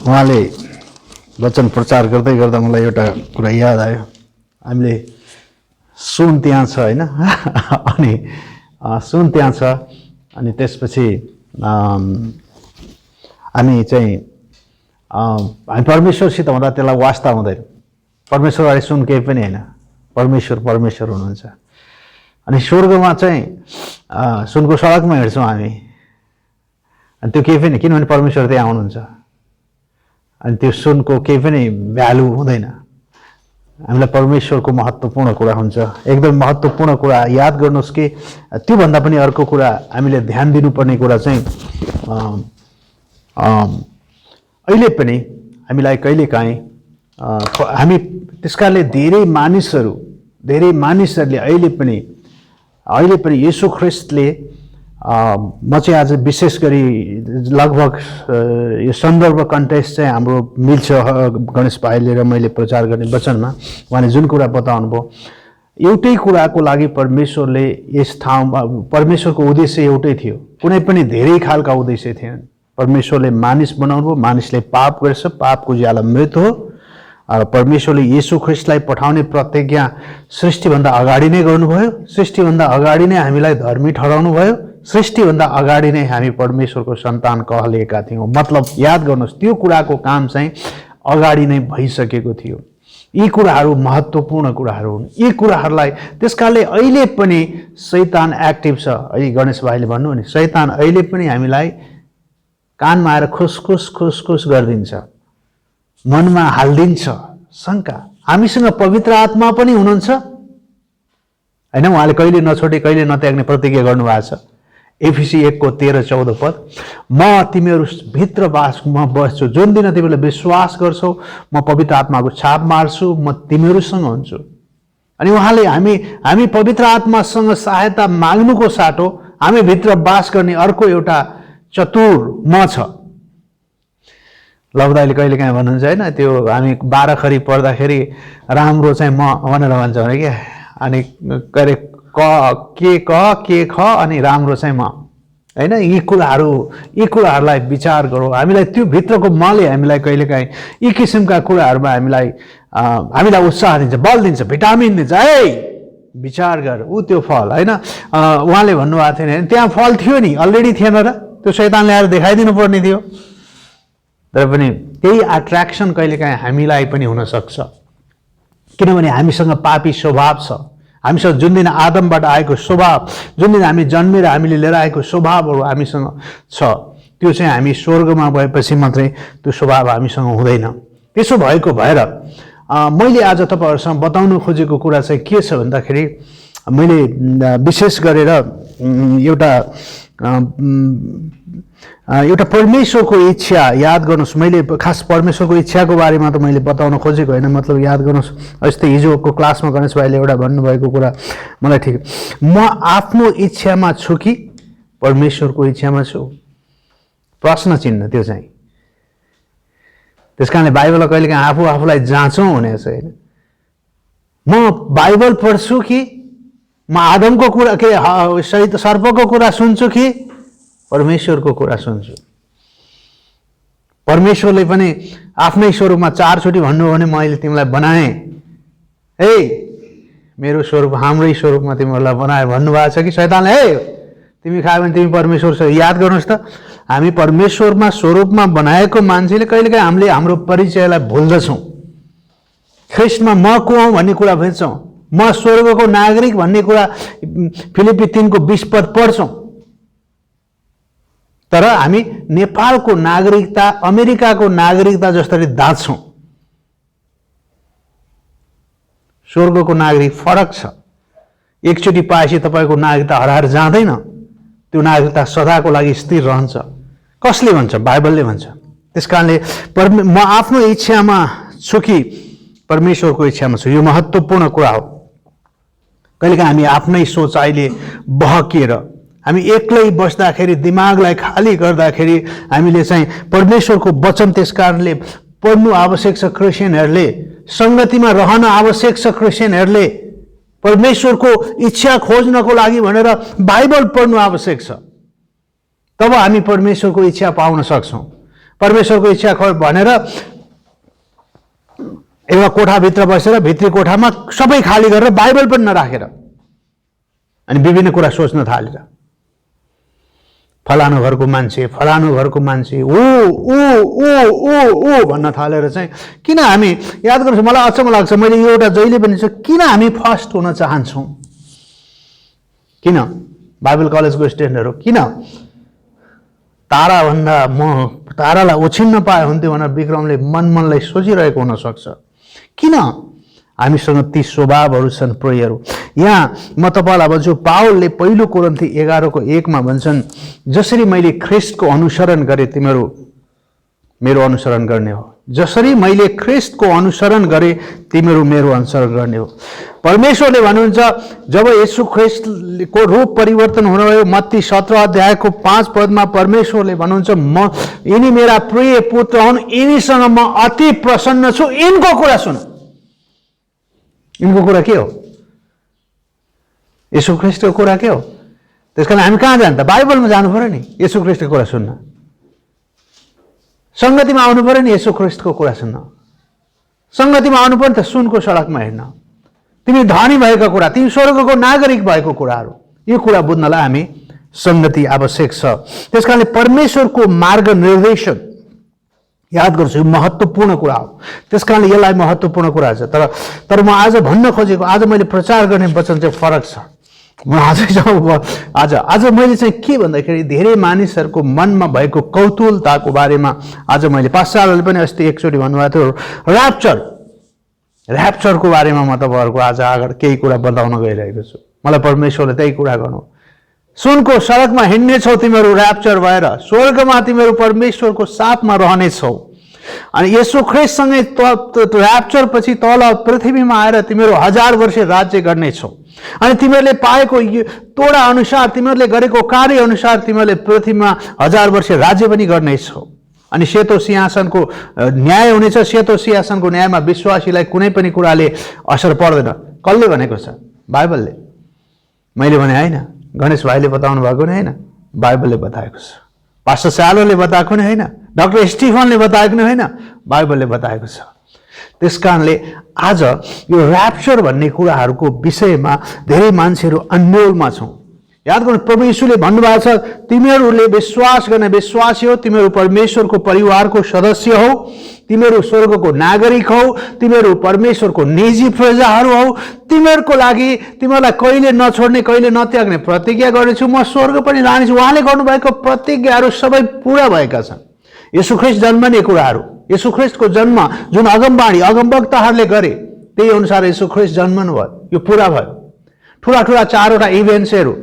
उहाँले वचन प्रचार गर्दै गर्दा मलाई एउटा कुरा याद आयो। हामीले सुन त्यहाँ छ होइन अनि सुन त्यहाँ छ अनि त्यसपछि हामी चाहिँ हामी परमेश्वरसित हुँदा त्यसलाई वास्ता हुँदैन। परमेश्वरबारे सुन केही पनि होइन, परमेश्वर हुनुहुन्छ। अनि स्वर्गमा चाहिँ सुनको सडकमा हिँड्छौँ हामी अनि त्यो केही पनि, किनभने परमेश्वर त्यहाँ आउनुहुन्छ अनि त्यो सुनको केही पनि भ्यालु हुँदैन। हामीलाई परमेश्वरको महत्त्वपूर्ण कुरा हुन्छ, एकदम महत्त्वपूर्ण कुरा। याद गर्नुहोस् कि त्योभन्दा पनि अर्को कुरा हामीले ध्यान दिनुपर्ने कुरा चाहिँ अहिले पनि हामीलाई कहिलेकाहीँ हामी त्यसकारणले धेरै मानिसहरूले अहिले पनि येशू ख्रिस्टले म चाहिँ आज विशेष गरी लगभग यो सन्दर्भ कन्टेक्स्ट चाहिँ हाम्रो मिल्छ गणेश भाइले र मैले प्रचार गर्ने वचनमा उहाँले जुन कुरा बताउनु भयो एउटै कुराको लागि परमेश्वरले यस ठाउँमा परमेश्वरको उद्देश्य एउटै थियो, कुनै पनि धेरै खालका उद्देश्य थिएन। परमेश्वरले मानिस बनाउनु भयो, मानिसले पाप गर्छ, पापको ज्याला मृत्यु हो र परमेश्वरले येशू ख्रिस्टलाई पठाउने प्रतिज्ञा सृष्टिभन्दा अगाडि नै गर्नुभयो। सृष्टिभन्दा अगाडि नै हामीलाई धर्मी ठहराउनु भयो, सृष्टिभन्दा अगाडि नै हामी परमेश्वरको सन्तान कहलिएका थियौँ। मतलब याद गर्नुहोस् त्यो कुराको काम चाहिँ अगाडि नै भइसकेको थियो। यी कुराहरू महत्त्वपूर्ण कुराहरू हुन्। यी कुराहरूलाई त्यसकारणले अहिले पनि शैतान एक्टिभ छ। अहिले गणेश भाइले भन्नु भने शैतान अहिले पनि हामीलाई कानमा आएर खुसखुस खुसखुस गरिदिन्छ, मनमा हालिदिन्छ शङ्का। हामीसँग पवित्र आत्मा पनि हुनुहुन्छ होइन, उहाँले कहिले नछोडे कहिले नत्याग्ने प्रतिज्ञा गर्नुभएको छ। एफिसी 1:13-14 पद, म तिमीहरू भित्र म बस्छु, जुन दिन तिमीहरूले विश्वास गर्छौ म पवित्र आत्माको छाप मार्छु, म तिमीहरूसँग हुन्छु। अनि उहाँले हामी पवित्र आत्मासँग सहायता माग्नुको साटो हामी भित्र बास गर्ने अर्को एउटा चतुर म छ। लब्दाइले कहिले काहीँ भन्नुहुन्छ होइन, त्यो हामी 12 खरी पढ्दाखेरि राम्रो चाहिँ म भनेर भन्छ भने क्या, अनि के अरे के ख अनि राम्रो चाहिँ म होइन। यी कुराहरूलाई विचार गरौँ। हामीलाई त्यो भित्रको मले हामीलाई कहिलेकाहीँ यी किसिमका कुराहरूमा हामीलाई उत्साह दिन्छ, बल दिन्छ, भिटामिन दिन्छ। है विचार गर, ऊ त्यो फल होइन। उहाँले भन्नुभएको थिएन, त्यहाँ फल थियो नि, अलरेडी थिएन र, त्यो शैतानले आएर देखाइदिनु पर्ने थियो। तर पनि त्यही एट्र्याक्सन कहिलेकाहीँ हामीलाई पनि हुनसक्छ, किनभने हामीसँग पापी स्वभाव छ। हामीसँग जुन दिन आदमबाट आएको स्वभाव, जुन दिन हामी जन्मेर हामीले लिएर आएको स्वभावहरू हामीसँग छ, त्यो चाहिँ हामी स्वर्गमा गएपछि मात्रै त्यो स्वभाव हामीसँग हुँदैन। त्यसो भएको भएर मैले आज तपाईँहरूसँग बताउनु खोजेको कुरा चाहिँ के छ भन्दाखेरि, मैले विशेष गरेर एउटा परमेश्वरको इच्छा याद गर्नुहोस्। मैले खास परमेश्वरको इच्छाको बारेमा त मैले बताउन खोजेको होइन, मतलब याद गर्नुहोस्। यस्तै हिजोको क्लासमा गणेश भाइले एउटा भन्नुभएको कुरा मलाई ठिक, म आफ्नो इच्छामा छु कि परमेश्वरको इच्छामा छु, प्रश्न चिन्ह त्यो चाहिँ। त्यस कारणले बाइबललाई कहिलेकाहीँ आफूलाई जाँचौँ हुने चाहिँ होइन। म बाइबल पढ्छु कि म आदमको कुरा के सर्पको कुरा सुन्छु कि परमेश्वरको कुरा सुन्छु। परमेश्वरले पनि आफ्नै स्वरूपमा 4 चोटि भन्नुभयो भने मैले तिमीलाई बनाएँ, हे मेरो स्वरूप हाम्रै स्वरूपमा तिमीहरूलाई बनाएँ भन्नुभएको छ कि शैतानले हे तिमी खायो भने तिमी परमेश्वर छ। याद गर्नुहोस् त, हामी परमेश्वरमा स्वरूपमा बनाएको मान्छेले कहिलेकाहीँ हामीले हाम्रो परिचयलाई भुल्दछौँ। ख्रिस्टमा म को हौँ भन्ने कुरा भेट्छौँ, म स्वर्गको नागरिक भन्ने कुरा फिलिप्पी 3:20 पद पढ्छौँ। तर हामी नेपालको नागरिकता, अमेरिकाको नागरिकता जसरी दाँच्छौँ। स्वर्गको नागरिक फरक छ। एकचोटि पाएपछि तपाईँको नागरिकता हराएर जाँदैन, त्यो नागरिकता सदाको लागि स्थिर रहन्छ। कसले भन्छ? बाइबलले भन्छ। त्यसकारणले म आफ्नो इच्छामा छु कि परमेश्वरको इच्छामा छु, यो महत्त्वपूर्ण कुरा हो। कहिलेकाहीँ हामी आफ्नै सोचाइले बहकिएर हामी एक्लै बस्दाखेरि, दिमागलाई खाली गर्दाखेरि हामीले चाहिँ परमेश्वरको वचन त्यस कारणले पढ्नु आवश्यक छ। क्रिस्चियनहरूले सङ्गतिमा रहन आवश्यक छ। क्रिस्चियनहरूले परमेश्वरको इच्छा खोज्नको लागि भनेर बाइबल पढ्नु आवश्यक छ। तब हामी परमेश्वरको इच्छा पाउन सक्छौँ। परमेश्वरको इच्छा भनेर एउटा कोठाभित्र बसेर भित्री कोठामा सबै खाली गरेर बाइबल पनि नराखेर अनि विभिन्न कुरा सोच्न थालेर, फलानु घरको मान्छे ऊ भन्न थालेर चाहिँ किन हामी, याद गर्नुहोस्, मलाई अचम्म लाग्छ, मैले यो एउटा जहिले पनि छ, किन हामी फर्स्ट हुन चाहन्छौँ? किन बाइबल कलेजको स्टुडेन्टहरू किन ताराभन्दा म तारालाई ओछिन्न पाए हुन्थ्यो भनेर विक्रमले मनलाई सोचिरहेको हुनसक्छ। किन हामीसँग ती स्वभावहरू छन्, प्रियहरू। यहाँ म तपाईँलाई भन्छु, पावलले 1 कोरिन्थी 11:1 भन्छन्, जसरी मैले ख्रिस्टको अनुसरण गरेँ तिमीहरू मेरो अनुसरण गर्ने हो। जसरी मैले ख्रिस्टको अनुसरण गरेँ तिमीहरू मेरो अनुसरण गर्ने हो। परमेश्वरले भन्नुहुन्छ, जब येशू ख्रिस्टको रूप परिवर्तन हुनुभयो, मत्ती 17:5 पदमा परमेश्वरले भन्नुहुन्छ, म यिनी मेरा प्रिय पुत्र हुन्, यिनीसँग म अति प्रसन्न छु, यिनको कुरा सुन। यिनको कुरा के हो? येशू ख्रिस्टको कुरा के हो? त्यसकारण हामी कहाँ जान्छ? बाइबलमा जानु पर्यो नि, येशू ख्रिस्टको कुरा सुन्न। सङ्गतिमा आउनु पर्यो नि, येशू ख्रिस्टको कुरा सुन्न। सङ्गतिमा आउनु पर्यो नि त, सुनको सडकमा हिँड्न। तिमी धनी भएको कुरा, तिमी स्वर्गको नागरिक भएको कुराहरू, यो कुरा बुझ्नलाई हामी सङ्गति आवश्यक छ। त्यसकारणले परमेश्वरको मार्ग निर्देशन याद गर्छु, यो महत्त्वपूर्ण कुरा हो। त्यस कारणले यसलाई महत्त्वपूर्ण कुरा छ। तर म आज भन्न खोजेको, आज मैले प्रचार गर्ने वचन चाहिँ फरक छ। म आज मैले चाहिँ के भन्दाखेरि धेरै मानिसहरूको मनमा भएको कौतूहलताको बारेमा आज मैले पास्टरहरूले पनि अस्ति एकचोटि भन्नुभएको थियो, ऱ्याप्चरको बारेमा म तपाईँहरूको आज अगाडि केही कुरा बताउन गइरहेको छु। मलाई परमेश्वरले त्यही कुरा गर्नु, सुनको सडकमा हिँड्नेछौ तिमीहरू ऱ्याप्चर भएर, स्वर्गमा तिमीहरू परमेश्वरको साथमा रहनेछौ। अनि येशू ख्रीष्टसँगै ऱ्याप्चर पछि तल पृथ्वीमा आएर तिमीहरू 1000 वर्ष राज्य गर्नेछौ। अनि तिमीहरूले पाएको तोडा अनुसार, तिमीहरूले गरेको कार्य अनुसार तिमीहरूले पृथ्वीमा 1000 वर्ष राज्य पनि गर्नेछौ। अनि सेतो सिंहासनको न्याय हुनेछ। सेतो सिंहासनको न्यायमा विश्वासीलाई कुनै पनि कुराले असर पर्दैन। कसले भनेको छ? बाइबलले। मैले भने होइन, गणेश भाइले बताउनु भएको नि होइन, बाइबलले बताएको छ। पास्टर स्यालोले बताएको नि होइन, डाक्टर स्टिफनले बताएको नि होइन, बाइबलले बताएको छ। त्यस कारणले आज यो ऱ्याप्चर भन्ने कुराहरूको विषयमा धेरै मान्छेहरू अन्योलमा छौँ। याद गर्नु, प्रभु यीशुले भन्नुभएको छ, तिमीहरूले विश्वास गर्ने विश्वासी हो, तिमीहरू परमेश्वरको परिवारको सदस्य हो, तिमीहरू स्वर्गको नागरिक हौ, तिमीहरू परमेश्वरको निजी प्रजाहरू हौ, तिमीहरूको लागि तिमीहरूलाई कहिले नछोड्ने कहिले नत्याग्ने प्रतिज्ञा गर्नेछु, म स्वर्ग पनि लानेछु। उहाँले गर्नुभएको प्रतिज्ञाहरू सबै पुरा भएका छन्। येशू ख्रीष्ट जन्मने कुराहरू, येशू ख्रीष्टको जन्म जुन अगमबाणी अगमवक्ताहरूले गरे त्यही अनुसार येशू ख्रीष्ट जन्मनु भयो, यो पुरा भयो। ठुला ठुला 4वटा इभेन्ट्सहरू,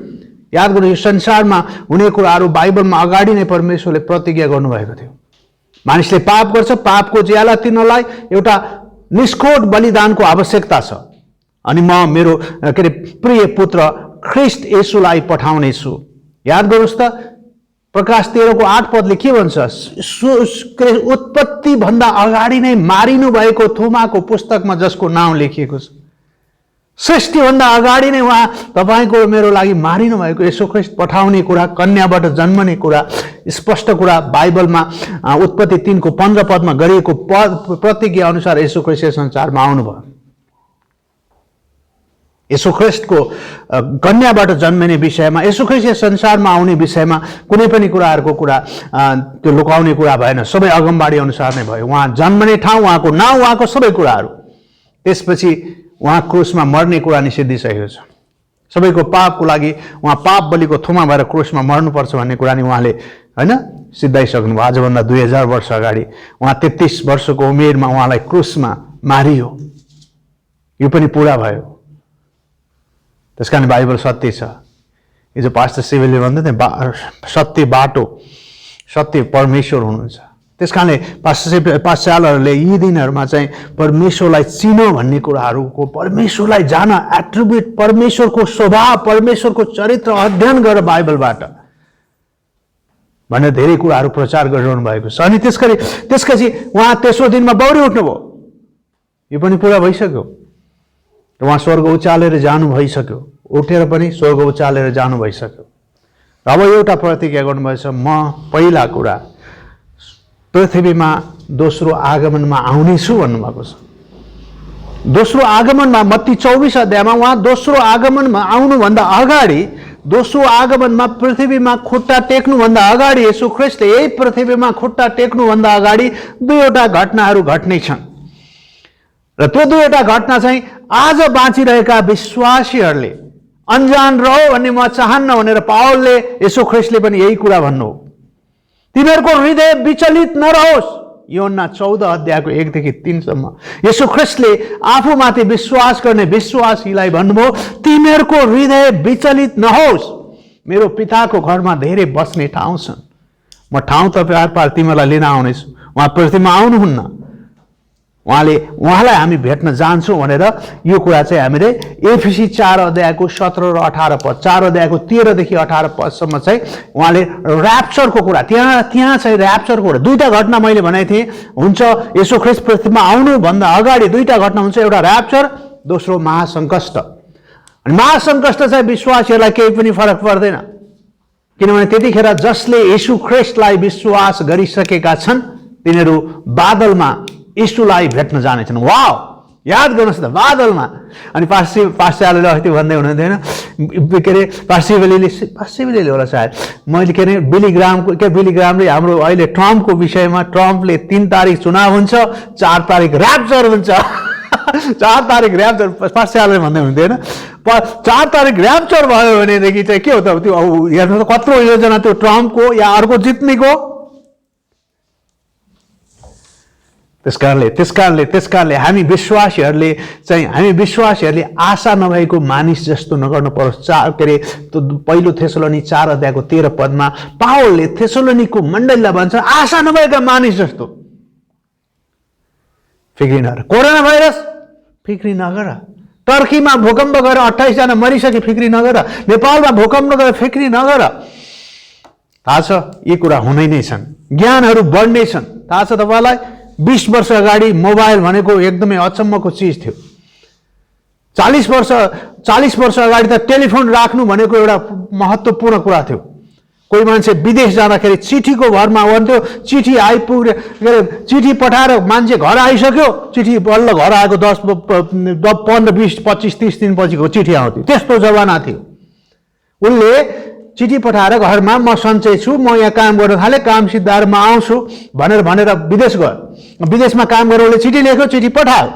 याद गर्नु, यो संसारमा हुने कुराहरू बाइबलमा अगाडि नै परमेश्वरले प्रतिज्ञा गर्नुभएको थियो। मानिसले पाप गर्छ, पापको ज्याला तिर्नलाई एउटा निष्कोट बलिदानको आवश्यकता छ। अनि म मेरो प्रिय पुत्र ख्रीष्ट येशूलाई पठाउनेछु। याद गर्नुहोस् त, प्रकाश 13:8 पदले के भन्छ? उत्पत्ति भन्दा अगाडि नै मारिनु भएको थोमाको पुस्तकमा जसको नाउँ लेखिएको छ, सृष्टिभन्दा अगाडि नै उहाँ तपाईँको मेरो लागि मारिनु भएको, येशू ख्रीष्ट पठाउने कुरा, कन्याबाट जन्मने कुरा, स्पष्ट कुरा बाइबलमा उत्पत्ति 3:15 पदमा गरिएको प्रतिज्ञा अनुसार येशू ख्रीष्ट संसारमा आउनुभयो। येशू ख्रीष्टको कन्याबाट जन्मिने विषयमा, येशू ख्रीष्ट संसारमा आउने विषयमा कुनै पनि कुराहरूको कुरा त्यो लुकाउने कुरा भएन, सबै अगमबाडी अनुसार नै भयो। उहाँ जन्मने ठाउँ, उहाँको नाउँ, उहाँको सबै कुराहरू। त्यसपछि उहाँ क्रुसमा मर्ने कुरा निषेधिसकेको छ। सबैको पापको लागि उहाँ पाप बलिको थोमा भएर क्रुसमा मर्नुपर्छ भन्ने कुरा नि उहाँले होइन सिद्धाइसक्नुभयो। आजभन्दा 2000 वर्ष अगाडि उहाँ 33 वर्षको उमेरमा उहाँलाई क्रुसमा मारियो। यो पनि पुरा भयो। त्यस कारण बाइबल सत्य छ। हिजो पास्टर सिभिलले भन्दै थिए सत्य बाटो, सत्य परमेश्वर हुनुहुन्छ। त्यस कारणले पास्टरहरूले यी दिनहरूमा चाहिँ परमेश्वरलाई चिनो भन्ने कुराहरूको, परमेश्वरलाई जान, एट्रिब्युट, परमेश्वरको स्वभाव, परमेश्वरको चरित्र अध्ययन गर बाइबलबाट भनेर धेरै कुराहरू प्रचार गरिरहनु भएको छ। अनि त्यसपछि उहाँ तेस्रो दिनमा बौरी उठ्नुभयो। यो पनि पुरा भइसक्यो। उहाँ स्वर्ग उचालेर जानु भइसक्यो, उठेर पनि स्वर्ग उचालेर जानु भइसक्यो। अब एउटा प्रतिज्ञा गर्नुभएछ, म पहिला कुरा पृथ्वीमा दोस्रो आगमनमा आउनेछु भन्नुभएको छ। दोस्रो आगमनमा मत्ती 24 अध्यायमा उहाँ दोस्रो आगमनमा आउनुभन्दा अगाडि, दोस्रो आगमनमा पृथ्वीमा खुट्टा टेक्नुभन्दा अगाडि, येशू ख्रीष्टले यही पृथ्वीमा खुट्टा टेक्नुभन्दा अगाडि 2वटा घटनाहरू घट्नेछन्। र त्यो 2वटा घटना चाहिँ आज बाँचिरहेका विश्वासीहरूले अनजान रहो भन्ने म चाहन्न भनेर पावलले, येशू ख्रीष्टले पनि यही कुरा भन्नु हो। तिमीहरूको हृदय विचलित नरहोस्। योहन्ना 14 अध्यायको 1देखि 3सम्म येशू ख्रीष्टले आफूमाथि विश्वास गर्ने विश्वासीलाई भन्नुभयो, तिमीहरूको हृदय विचलित नहोस्। मेरो पिताको घरमा धेरै बस्ने ठाउँ छन्, म ठाउँ तपाईँ पार तिमीहरूलाई लिन आउनेछु। उहाँ पृथ्वीमा आउनुहुन्न, उहाँलाई हामी भेट्न जान्छौँ भनेर यो कुरा चाहिँ हामीले एफिसी 4 अध्यायको 17 र 18 पद, 4 अध्यायको 13 देखि 18 पदसम्म चाहिँ उहाँले ऱ्याप्चरको कुरा, त्यहाँ चाहिँ ऱ्याप्चरको कुरा 2टा घटना मैले भनेको थिएँ हुन्छ। येशू ख्रीष्ट पृथ्वीमा आउनुभन्दा अगाडि 2टा घटना हुन्छ, एउटा ऱ्याप्चर, दोस्रो महासङ्कष्ट। अनि महासङ्कष्ट चाहिँ विश्वासीहरूलाई केही पनि फरक पर्दैन, किनभने त्यतिखेर जसले येशू ख्रीष्टलाई विश्वास गरिसकेका छन् तिनीहरू बादलमा यीशुलाई भेट्न जानेछन्। वाव, याद गर्नुहोस् न, बादलमा। अनि पास्टरले अस्ति भन्दै हुनुहुन्थ्यो होइन, के अरे पास्टरले होला सायद, मैले के अरे बिलीग्रामले हाम्रो अहिले ट्रम्पको विषयमा, ट्रम्पले 3 तारिक चुनाव हुन्छ, 4 तारिक ऱ्याप्चर हुन्छ 4 तारिक ऱ्याप्चर पास्टरले भन्दै हुनुहुन्थ्यो होइन। 4 तारिक ऱ्याप्चर भयो भनेदेखि चाहिँ के हो त, त्यो हेर्नु त कत्रो योजना त्यो ट्रम्पको या अर्को जित्नेको। त्यसकारणले हामी विश्वासीहरूले आशा नभएको मानिस जस्तो नगर्नु पर्छ। के अरे पहिलो थेसलोनी 4 अध्यायको 13 पदमा पावलले थेसलोनीको मण्डलीलाई भन्छ आशा नभएका मानिस जस्तो फिक्री नगर। कोरोना भाइरस फिक्री नगर, टर्कीमा भूकम्प गरेर 28 जना मरिसके फिक्री नगर, नेपालमा भूकम्प गरेर फिक्री नगर। थाहा छ यी कुरा हुनै नै छन्, ज्ञानहरू बढ्ने छन्। थाहा छ तपाईँलाई 20 वर्ष अगाडि मोबाइल भनेको एकदमै अचम्मको चिज थियो। 40 वर्ष अगाडि त टेलिफोन राख्नु भनेको एउटा महत्त्वपूर्ण कुरा थियो। कोही मान्छे विदेश जाँदाखेरि चिठीको भरमा हुन्थ्यो, चिठी आइपुग्यो, के अरे चिठी पठाएर मान्छे घर आइसक्यो, चिठी बल्ल घर आएको 10, 15, 20, 25, 30 दिनपछिको चिठी आउँथ्यो। त्यस्तो जमाना थियो। उनले चिठी पठाएर घरमा म सन्चै छु, म यहाँ काम गर्न थालेँ, काम सिद्धाएर म आउँछु भनेर विदेश गयो। विदेशमा काम गरेर उसले चिठी लेख्यो, चिठी पठायो।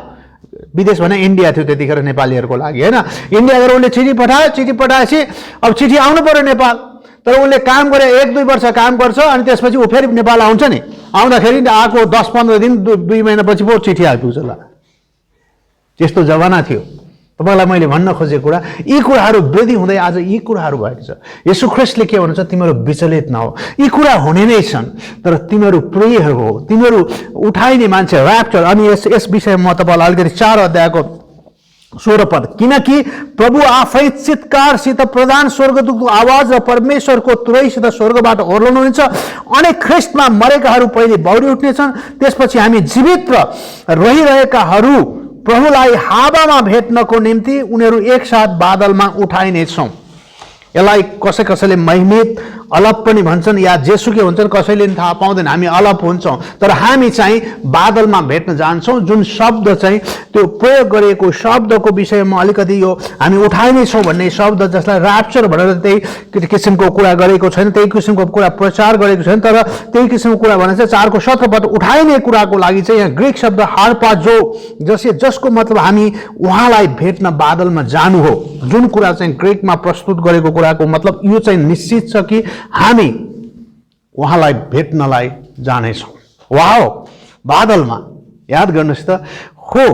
विदेश भने इन्डिया थियो त्यतिखेर नेपालीहरूको लागि होइन। इन्डिया गएर उसले चिठी पठायो, चिठी पठाएपछि अब चिठी आउनु पर्यो नेपाल। तर उसले काम गरे 1-2 वर्ष काम गर्छ अनि त्यसपछि ऊ फेरि नेपाल आउँछ नि। आउँदाखेरि आएको 10-15 दिन 2 महिनापछि पो चिठी आइपुग्छ ल। त्यस्तो जमाना थियो। तपाईँलाई मैले भन्न खोजेको कुरा, यी कुराहरू वृद्धि हुँदै आज यी कुराहरू भएको छ। येशू ख्रीष्टले के भन्छ, तिमीहरू विचलित नहो, यी कुरा हुने नै छन्, तर तिमीहरू प्रियहरू हो, तिमीहरू उठाइने मान्छे ऱ्याप्चर। अनि यस विषयमा म तपाईँलाई अलिकति 4 अध्यायको 16 पद, किनकि प्रभु आफै चित्कारसित प्रधान स्वर्गदूतको आवाज र परमेश्वरको तुरैसित स्वर्गबाट ओर्लनुहुन्छ। अनि ख्रीष्टमा मरेकाहरू पहिले बौरी उठ्नेछन्, त्यसपछि हामी जीवित रहिरहेकाहरू प्रभुलाई हावामा भेट्नको निम्ति उनीहरू एकसाथ बादलमा उठाइनेछौँ। यसलाई कसैले महिमित अलप पनि भन्छन् या जेसुकै भन्छन्, कसैले पनि थाहा पाउँदैन। हामी अलप हुन्छौँ, तर हामी चाहिँ बादलमा भेट्न जान्छौँ। जुन शब्द चाहिँ त्यो प्रयोग गरिएको शब्दको विषयमा अलिकति यो हामी उठाइनेछौँ भन्ने शब्द, जसलाई ऱ्याप्चर भनेर त्यही किसिमको कुरा गरेको छैन, त्यही किसिमको कुरा प्रचार गरेको छैन, तर त्यही किसिमको कुरा भने चाहिँ 4 को 17 पद उठाइने कुराको लागि चाहिँ यहाँ ग्रिक शब्द हार्पाजो, जसको मतलब हामी उहाँलाई भेट्न बादलमा जानु हो। जुन कुरा चाहिँ ग्रिकमा प्रस्तुत गरेको कुराको मतलब यो चाहिँ निश्चित छ कि हामी उहाँलाई भेट्नलाई जानेछौँ। वाह, बादलमा। याद गर्नुहोस् त हो,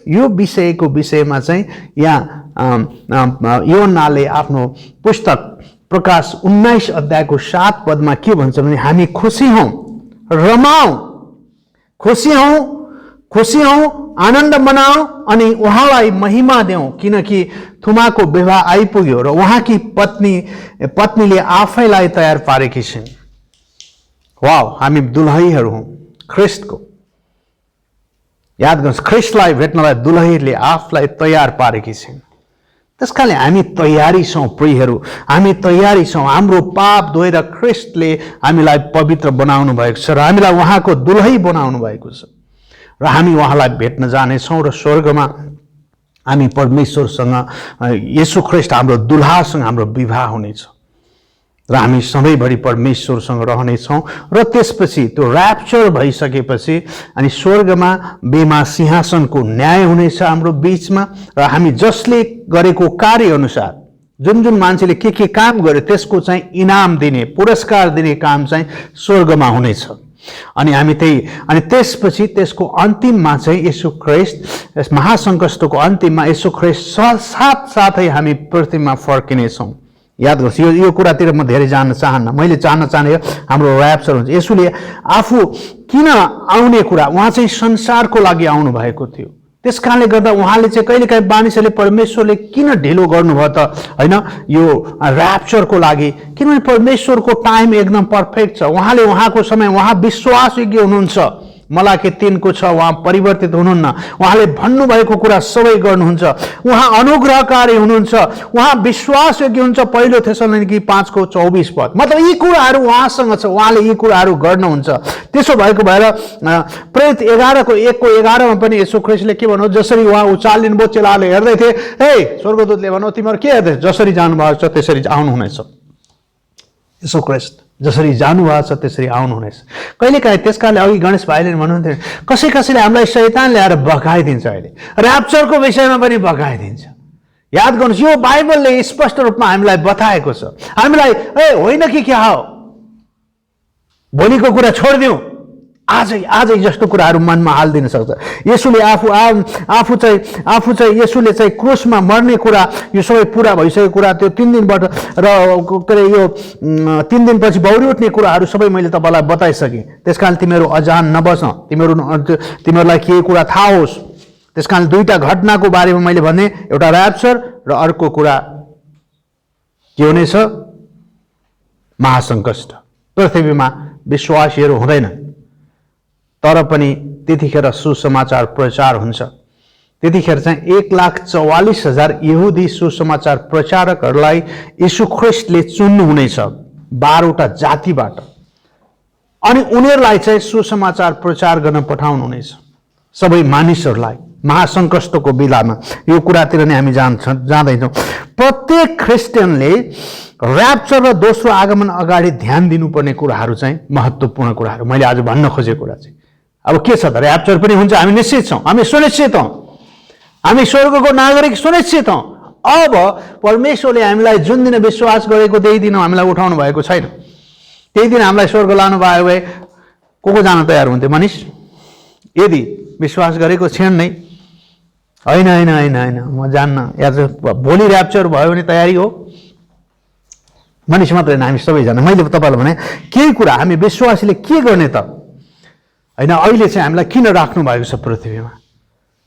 यो विषयको विषयमा चाहिँ यहाँ योनाले आफ्नो पुस्तक प्रकाश 19 अध्यायको 7 पदमा के भन्छ भने, हामी खुसी हौँ, रमाऊ, खुसी हौँ, आनन्द मनाऊ अनि उहाँलाई महिमा देऊ, किनकि थुमाको विवाह आइपुग्यो र उहाँकी पत्नीले आफैलाई तयार पारेकी छिन्। वाह, हामी दुलहीहरू हौँ ख्रीष्टको। याद गर्नुहोस्, ख्रीष्टलाई भेट्नलाई दुलहीले आफूलाई तयार पारेकी छिन्। त्यसकारणले हामी तयारी छौँ प्रियहरू, हामी तयारी छौँ। हाम्रो पाप धोएर ख्रीष्टले हामीलाई पवित्र बनाउनु भएको छ र हामीलाई उहाँको दुलही बनाउनु भएको छ र हामी उहाँलाई भेट्न जानेछौँ र स्वर्गमा हामी परमेश्वरसँग, येशू ख्रीष्ट हाम्रो दुल्हासँग हाम्रो विवाह हुनेछ र हामी सधैँभरि परमेश्वरसँग रहनेछौँ। र त्यसपछि त्यो ऱ्याप्चर भइसकेपछि अनि स्वर्गमा बेमा सिंहासनको न्याय हुनेछ हाम्रो बिचमा र हामी जसले गरेको कार्य अनुसार जुन मान्छेले के काम गर्यो त्यसको चाहिँ इनाम दिने, पुरस्कार दिने काम चाहिँ स्वर्गमा हुनेछ। अनि हामी अनि त्यसपछि त्यसको अन्तिममा चाहिँ येशू ख्रीष्ट, यस महासङ्कष्टको अन्तिममा येशू ख्रीष्ट साथसाथै हामी पृथ्वीमा फर्किनेछौँ। याद गर्नुहोस्, यो कुरातिर म धेरै जान्न चाहन्न। मैले जान्न चाहने हाम्रो ऱ्याप्चर हुन्छ। येशूले आफू किन आउने कुरा, उहाँ चाहिँ संसारको लागि आउनु भएको थियो। त्यस कारणले गर्दा उहाँले चाहिँ कहिलेकाहीँ मानिसहरूले परमेश्वरले किन ढिलो गर्नुभयो त होइन यो ऱ्याप्चरको लागि, किनभने परमेश्वरको टाइम एकदम पर्फेक्ट छ। उहाँले उहाँको समय, उहाँ विश्वासयोग्य हुनुहुन्छ मलाकी 3 को 6 उहाँ परिवर्तित हुनुहुन्न। उहाँले भन्नुभएको कुरा सबै गर्नुहुन्छ। उहाँ अनुग्रहकारी हुनुहुन्छ, उहाँ विश्वासयोग्य हुन्छ। पहिलो थेसलोनिकी 5 को 24 पद। मतलब यी कुराहरू उहाँसँग छ, उहाँले यी कुराहरू गर्नुहुन्छ। त्यसो भएको भएर प्रेरित 11 को 1 को 11 मा पनि येशू ख्रीष्टले के भन्नु, जसरी उहाँ उचालिनुभयो चेलाले हेर्दै थिए, हे स्वर्गदूतले भन्नु तिमीहरू के हेर्दै, जसरी जानुभएको छ त्यसरी आउनुहुनेछ। येशू ख्रीष्ट जसरी जानुभएको छ त्यसरी आउनुहुनेछ। कहिलेकाहीँ त्यसकारणले अघि गणेश भाइले भन्नुहुन्थ्यो, कसैले हामीलाई शैतान ल्याएर बकाइदिन्छ, अहिले र्याप्चरको विषयमा पनि बकाइदिन्छ। याद गर्नुहोस्, यो बाइबलले स्पष्ट रूपमा हामीलाई बताएको छ। हामीलाई होइन कि क्या हो, भोलिको कुरा छोडिदिउँ, आजै जस्तो कुराहरू मनमा हालिदिन सक्छ। येशूले आफू चाहिँ येशूले चाहिँ क्रुसमा मर्ने कुरा, यो सबै पुरा भइसकेको कुरा, त्यो 3 दिनबाट र के अरे यो 3 दिनपछि बौरी उठ्ने कुराहरू सबै मैले तपाईँलाई बताइसकेँ। त्यसकारण तिमीहरू अजान नबस, तिमीहरूलाई के कुरा थाहा होस्। त्यसकारण 2टा घटनाको बारेमा मैले भने, एउटा र्याप्चर र अर्को कुरा के हुनेछ, महासङ्कष्ट। पृथ्वीमा विश्वासीहरू हुँदैन, तर पनि त्यतिखेर सुसमाचार प्रचार हुन्छ। त्यतिखेर चाहिँ 1,44,000 यहुदी सुसमाचार प्रचारकहरूलाई येशू ख्रीष्टले चुन्नुहुनेछ 12वटा जातिबाट, अनि उनीहरूलाई चाहिँ सुसमाचार प्रचार गर्न पठाउनुहुनेछ सबै मानिसहरूलाई महासङ्कष्टको बेलामा। यो कुरातिर नै हामी जाँदैछौँ। प्रत्येक क्रिस्चियनले र्याप्चर र दोस्रो आगमन अगाडि ध्यान दिनुपर्ने कुराहरू चाहिँ महत्त्वपूर्ण कुराहरू मैले आज भन्न खोजेको कुरा चाहिँ अब के छ त, र्याप्चर पनि हुन्छ, हामी निश्चित छौँ, हामी सुनिश्चित हौँ, हामी स्वर्गको नागरिक सुनिश्चित हौँ। अब परमेश्वरले हामीलाई जुन दिन विश्वास गरेको त्यही दिन हामीलाई उठाउनु भएको छैन। त्यही दिन हामीलाई स्वर्ग लानु भयो भए को जान तयार हुन्थ्यो मनिष? यदि विश्वास गरेको छैन नै, होइन म जान्न, या भोलि र्याप्चर भयो भने तयारी हो। मनिष मात्रै होइन, हामी सबैजना। मैले तपाईँलाई भने केही कुरा हामी विश्वासीले के गर्ने त, होइन अहिले चाहिँ हामीलाई किन राख्नु भएको छ पृथ्वीमा,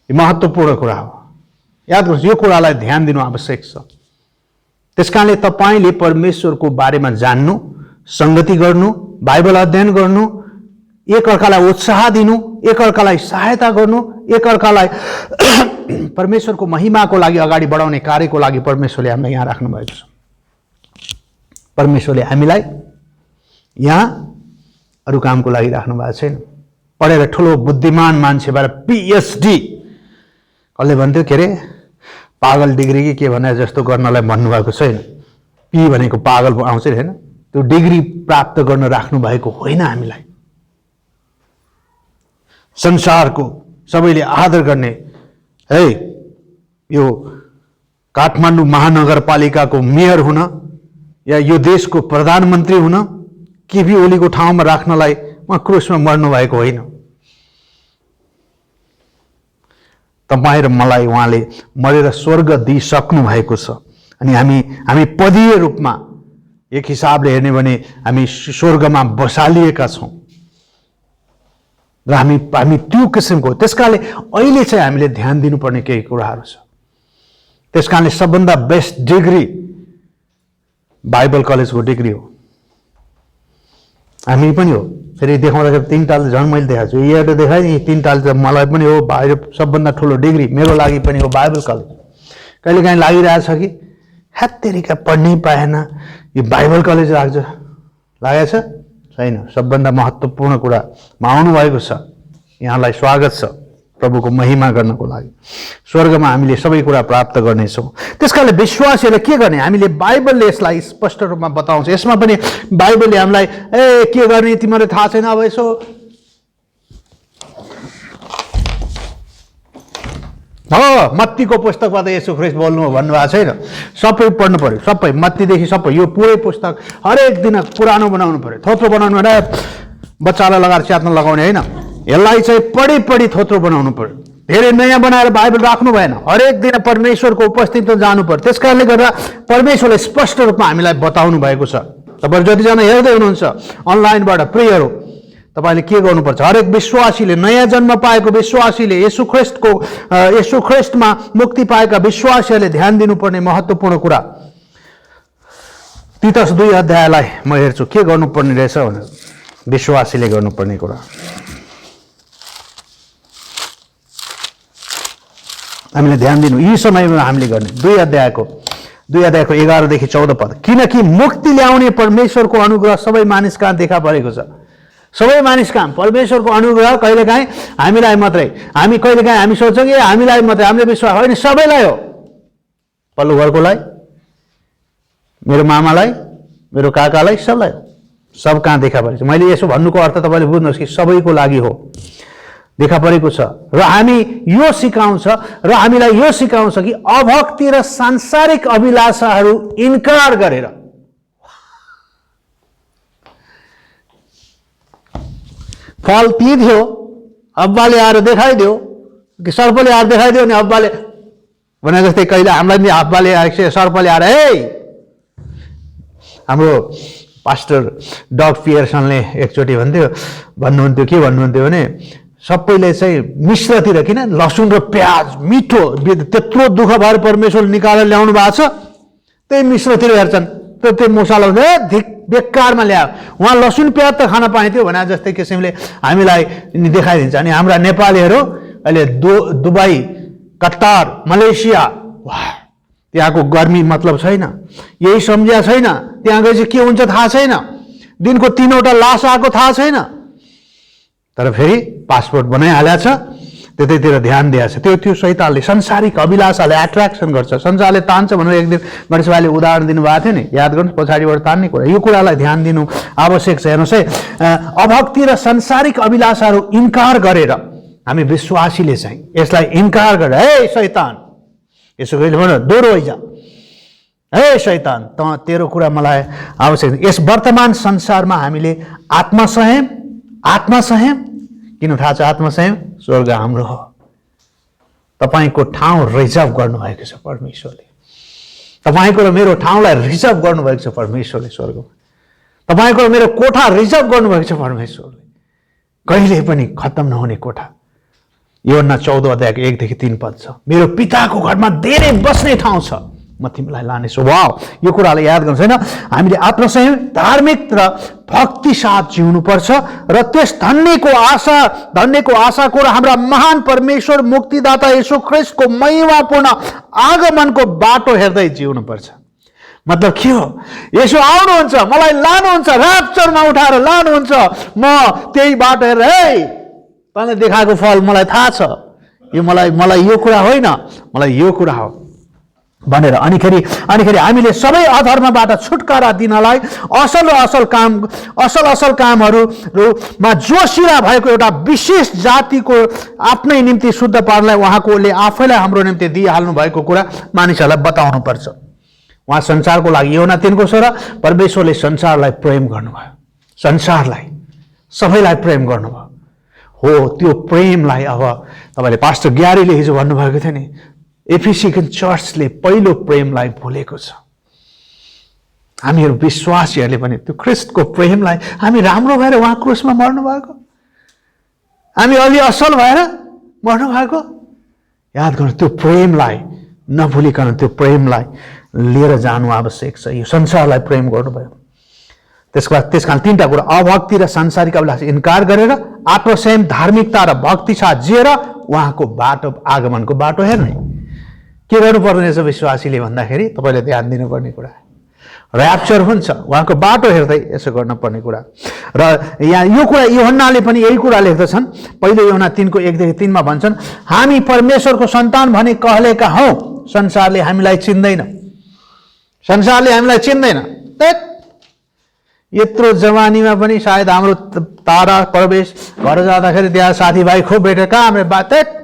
यो महत्त्वपूर्ण कुरा हो। याद गर्नुहोस्, यो कुरालाई ध्यान दिनु आवश्यक छ। त्यसकारणले तपाईँले परमेश्वरको बारेमा जान्नु, सङ्गति गर्नु, बाइबल अध्ययन गर्नु, एकअर्कालाई उत्साह दिनु, एकअर्कालाई सहायता गर्नु, एकअर्कालाई परमेश्वरको महिमाको लागि अगाडि बढाउने कार्यको लागि परमेश्वरले हामीलाई यहाँ राख्नु भएको छ। परमेश्वरले हामीलाई यहाँ अरू कामको लागि राख्नु भएको छैन। पढेर ठुलो बुद्धिमान मान्छे भएर PhD, कसले भन्थ्यो के अरे पागल डिग्री कि के भने जस्तो गर्नलाई भन्नुभएको छैन। पी भनेको पागल आउँछ नि, होइन? त्यो डिग्री प्राप्त गर्न राख्नु भएको होइन हामीलाई। संसारको सबैले आदर गर्ने, है यो काठमाडौँ महानगरपालिकाको मेयर हुन या यो देशको प्रधानमन्त्री हुन, केपी ओलीको ठाउँमा राख्नलाई उहाँ क्रुसमा मर्नु भएको होइन। तपाईँ र मलाई उहाँले मरेर स्वर्ग दिइसक्नु भएको छ। अनि हामी पदीय रूपमा एक हिसाबले हेर्ने भने हामी स्वर्गमा बसालिएका छौँ र हामी त्यो किसिमको। त्यसकारणले अहिले चाहिँ हामीले ध्यान दिनुपर्ने केही कुराहरू छ। त्यसकारणले सबभन्दा बेस्ट डिग्री बाइबल कलेजको डिग्री हो। हामी पनि हो, फेरि देखाउँदाखेरि 3 टाल झन् मैले देखाएको छु, यहाँ देखाएँ नि 3 टाल चाहिँ मलाई पनि हो। सबभन्दा ठुलो डिग्री मेरो लागि पनि हो बाइबल कलेज। कहिलेकाहीँ लागिरहेछ कि हात्तेरिका पढ्नै पाएन, यो बाइबल कलेज लाग्छ, लागेको छ छैन? सबभन्दा महत्त्वपूर्ण कुरामा आउनुभएको छ। यहाँलाई स्वागत छ प्रभुको महिमा गर्नको लागि। स्वर्गमा हामीले सबै कुरा प्राप्त गर्नेछौँ। त्यसकारणले विश्वासीहरूले के गर्ने? हामीले बाइबलले यसलाई स्पष्ट रूपमा बताउँछ। यसमा पनि बाइबलले हामीलाई के गर्ने तिमीलाई थाहा छैन? अब यसो हो, मत्तीको पुस्तकमा त येशू ख्रीष्ट बोल्नु भन्नुभएको छैन? सबै पढ्नु पर्यो, सबै मत्तीदेखि सबै यो पुरै पुस्तक हरेक दिन पुरानो बनाउनु पर्यो। थोत्रो बनाउनु होइन, बच्चालाई लगाएर च्यात्न लगाउने होइन। यसलाई चाहिँ पढी थोत्रो बनाउनु पर्यो। धेरै नयाँ बनाएर बाइबल राख्नु भएन। हरेक दिन परमेश्वरको उपस्थितिमा जानु पर्यो। त्यस कारणले गर्दा परमेश्वरले स्पष्ट रूपमा हामीलाई बताउनु भएको छ। तपाईँहरू जतिजना हेर्दै हुनुहुन्छ अनलाइनबाट, प्रियहरू, तपाईँले के गर्नुपर्छ? हरेक विश्वासीले, नयाँ जन्म पाएको विश्वासीले, येशू ख्रीष्टमा मुक्ति पाएका विश्वासीहरूले ध्यान दिनुपर्ने महत्त्वपूर्ण कुरा, तीतस 2 अध्यायलाई म हेर्छु के गर्नुपर्ने रहेछ भनेर। विश्वासीले गर्नुपर्ने कुरा हामीले ध्यान दिनु यी समयमा हामीले गर्ने 2 अध्यायको 11 देखि 14 पद। किनकि मुक्ति ल्याउने परमेश्वरको अनुग्रह सबै मानिस कहाँ देखा परेको छ। सबै मानिस कहाँ परमेश्वरको अनुग्रह कहिलेकाहीँ हामीलाई मात्रै, हामी कहिलेकाहीँ हामी सोच्छौँ कि हामीलाई मात्रै, हामीले विश्वास होइन, सबैलाई हो। पल्लो घरकोलाई, मेरो मामालाई, मेरो काकालाई, सबलाई हो। सब कहाँ देखा परेको छ। मैले यसो भन्नुको अर्थ तपाईँले बुझ्नुहोस् कि सबैको लागि हो, देखा परेको छ। र हामी यो सिकाउँछ र हामीलाई यो सिकाउँछ कि अभक्ति र सांसारिक अभिलाषाहरू इन्कार गरेर फल पिदियो, अब्बाले आएर देखाइदियो कि सर्पले आएर देखाइदियो नि अब्बाले भने जस्तै कहिले हामीलाई नि अब्बाले आएर सर्पले आएर हाम्रो पास्टर डग पियर्सनले एकचोटि भन्नुहुन्थ्यो के भन्नुहुन्थ्यो भने सबैले चाहिँ मिश्रतिर किन लसुन र प्याज मिठो त्यत्रो दुःख भएर परमेश्वर निकालेर ल्याउनु भएको छ, त्यही मिश्रतिर हेर्छन्, त्यो मसाला बेकारमा ल्यायो। उहाँ लसुन प्याज त खान पाइन्थ्यो भने जस्तै किसिमले हामीलाई देखाइदिन्छ। अनि हाम्रा नेपालीहरू अहिले दुबई, कतार, मलेसिया, त्यहाँको गर्मी मतलब छैन, यही सम्झिया छैन, त्यहाँ गएपछि के हुन्छ थाहा छैन, दिनको 3वटा लास आएको थाहा छैन, तर फेरि पासपोर्ट बनाइहालेको छ, त्यतैतिर ध्यान दिएको छ। त्यो शैतानले संसारिक अभिलाषाले एट्र्याक्सन गर्छ, संसारले तान्छ भनेर एक दिन गणेश भाइले उदाहरण दिनुभएको थियो नि, याद गर्नुहोस्, पछाडिबाट तान्ने कुरा। यो कुरालाई ध्यान दिनु आवश्यक छ। हेर्नुहोस् है, अभक्ति र संसारिक अभिलाषाहरू इन्कार गरेर हामी विश्वासीले चाहिँ यसलाई इन्कार गरेर हे शैतान, यसो कहिले भन दोहोरो हैजा, हे शैतान तेरो कुरा मलाई आवश्यक। यस वर्तमान संसारमा हामीले आत्मसंयम किन थाहा छ? आत्मसंयम स्वर्ग हाम्रो हो। तपाईँको ठाउँ रिजर्भ गर्नुभएको छ परमेश्वरले, तपाईँको र मेरो ठाउँलाई रिजर्भ गर्नुभएको छ परमेश्वरले स्वर्गमा, तपाईँको र मेरो कोठा रिजर्भ गर्नुभएको छ परमेश्वरले, कहिले पनि खत्तम नहुने कोठा। यूहन्ना 14 अध्यायको 1 देखि 3 पद छ, मेरो पिताको घरमा धेरै बस्ने ठाउँ छ, म तिमीलाई लानेछु। वाउ, यो कुरालाई याद गर्नुहोस् हैन। हामीले आत्मसंयम, धार्मिक र भक्ति साथ जिउनु पर्छ र त्यस धन्यको आशाको र हाम्रा महान परमेश्वर मुक्तिदाता येशू ख्रीष्टको महिमापूर्ण आगमनको बाटो हेर्दै जिउनु पर्छ। मतलब के हो? येशू आउनुहुन्छ, मलाई लानुहुन्छ, र्याप्चरमा उठाएर लानुहुन्छ, म त्यही बाटो हेरेर हे तँले देखाएको फल मलाई थाहा छ, यो मलाई यो कुरा होइन, मलाई यो कुरा हो भनेर अनिखेरि हामीले सबै अधर्मबाट छुटकारा दिनलाई असल कामहरूमा जोसिला भएको एउटा विशेष जातिको आफ्नै निम्ति शुद्ध पार्नलाई उहाँकोले आफैलाई हाम्रो निम्ति दिइहाल्नु भएको कुरा मानिसहरूलाई बताउनु पर्छ। उहाँ संसारको लागि यूहन्ना 3:16 परमेश्वरले संसारलाई प्रेम गर्नुभयो, संसारलाई सबैलाई प्रेम गर्नुभयो। हो, त्यो प्रेमलाई अब तपाईँले पास्टर ग्यारीले हिजो भन्नुभएको थियो नि, एफिसियन चर्चले पहिलो प्रेमलाई भुलेको छ। हामीहरू विश्वासीहरूले पनि त्यो ख्रिस्टको प्रेमलाई, हामी राम्रो भएर उहाँ क्रुसमा मर्नु भएको, हामी अलि असल भएर मर्नु भएको, याद गर्नु त्यो प्रेमलाई नभुलिकन त्यो प्रेमलाई लिएर जानु आवश्यक छ। यो संसारलाई प्रेम गर्नुभयो। त्यस कारण 3टा कुरा, अभक्ति र सांसारिक अभिलाषा इन्कार गरेर आत्मसंयम, धार्मिकता र भक्ति साथ जिएर उहाँको बाटो, आगमनको बाटो हेर्ने। के गर्नुपर्ने रहेछ विश्वासीले भन्दाखेरि तपाईँले ध्यान दिनुपर्ने कुरा, र्याप्चर हुन्छ, उहाँको बाटो हेर्दै यसो गर्नुपर्ने कुरा। र यहाँ यो कुरा यूहन्नाले पनि यही कुरा लेख्दछन्। पहिलो यूहन्ना 3:1 देखि 3 मा भन्छन्, हामी परमेश्वरको सन्तान भनी कहलेका हौं, संसारले हामीलाई चिन्दैन, संसारले हामीलाई चिन्दैन। यत्रो जवानीमा पनि सायद हाम्रो तारा प्रवेश घर जाँदाखेरि त्यहाँ साथीभाइ खुब भेटेर कहाँ हाम्रो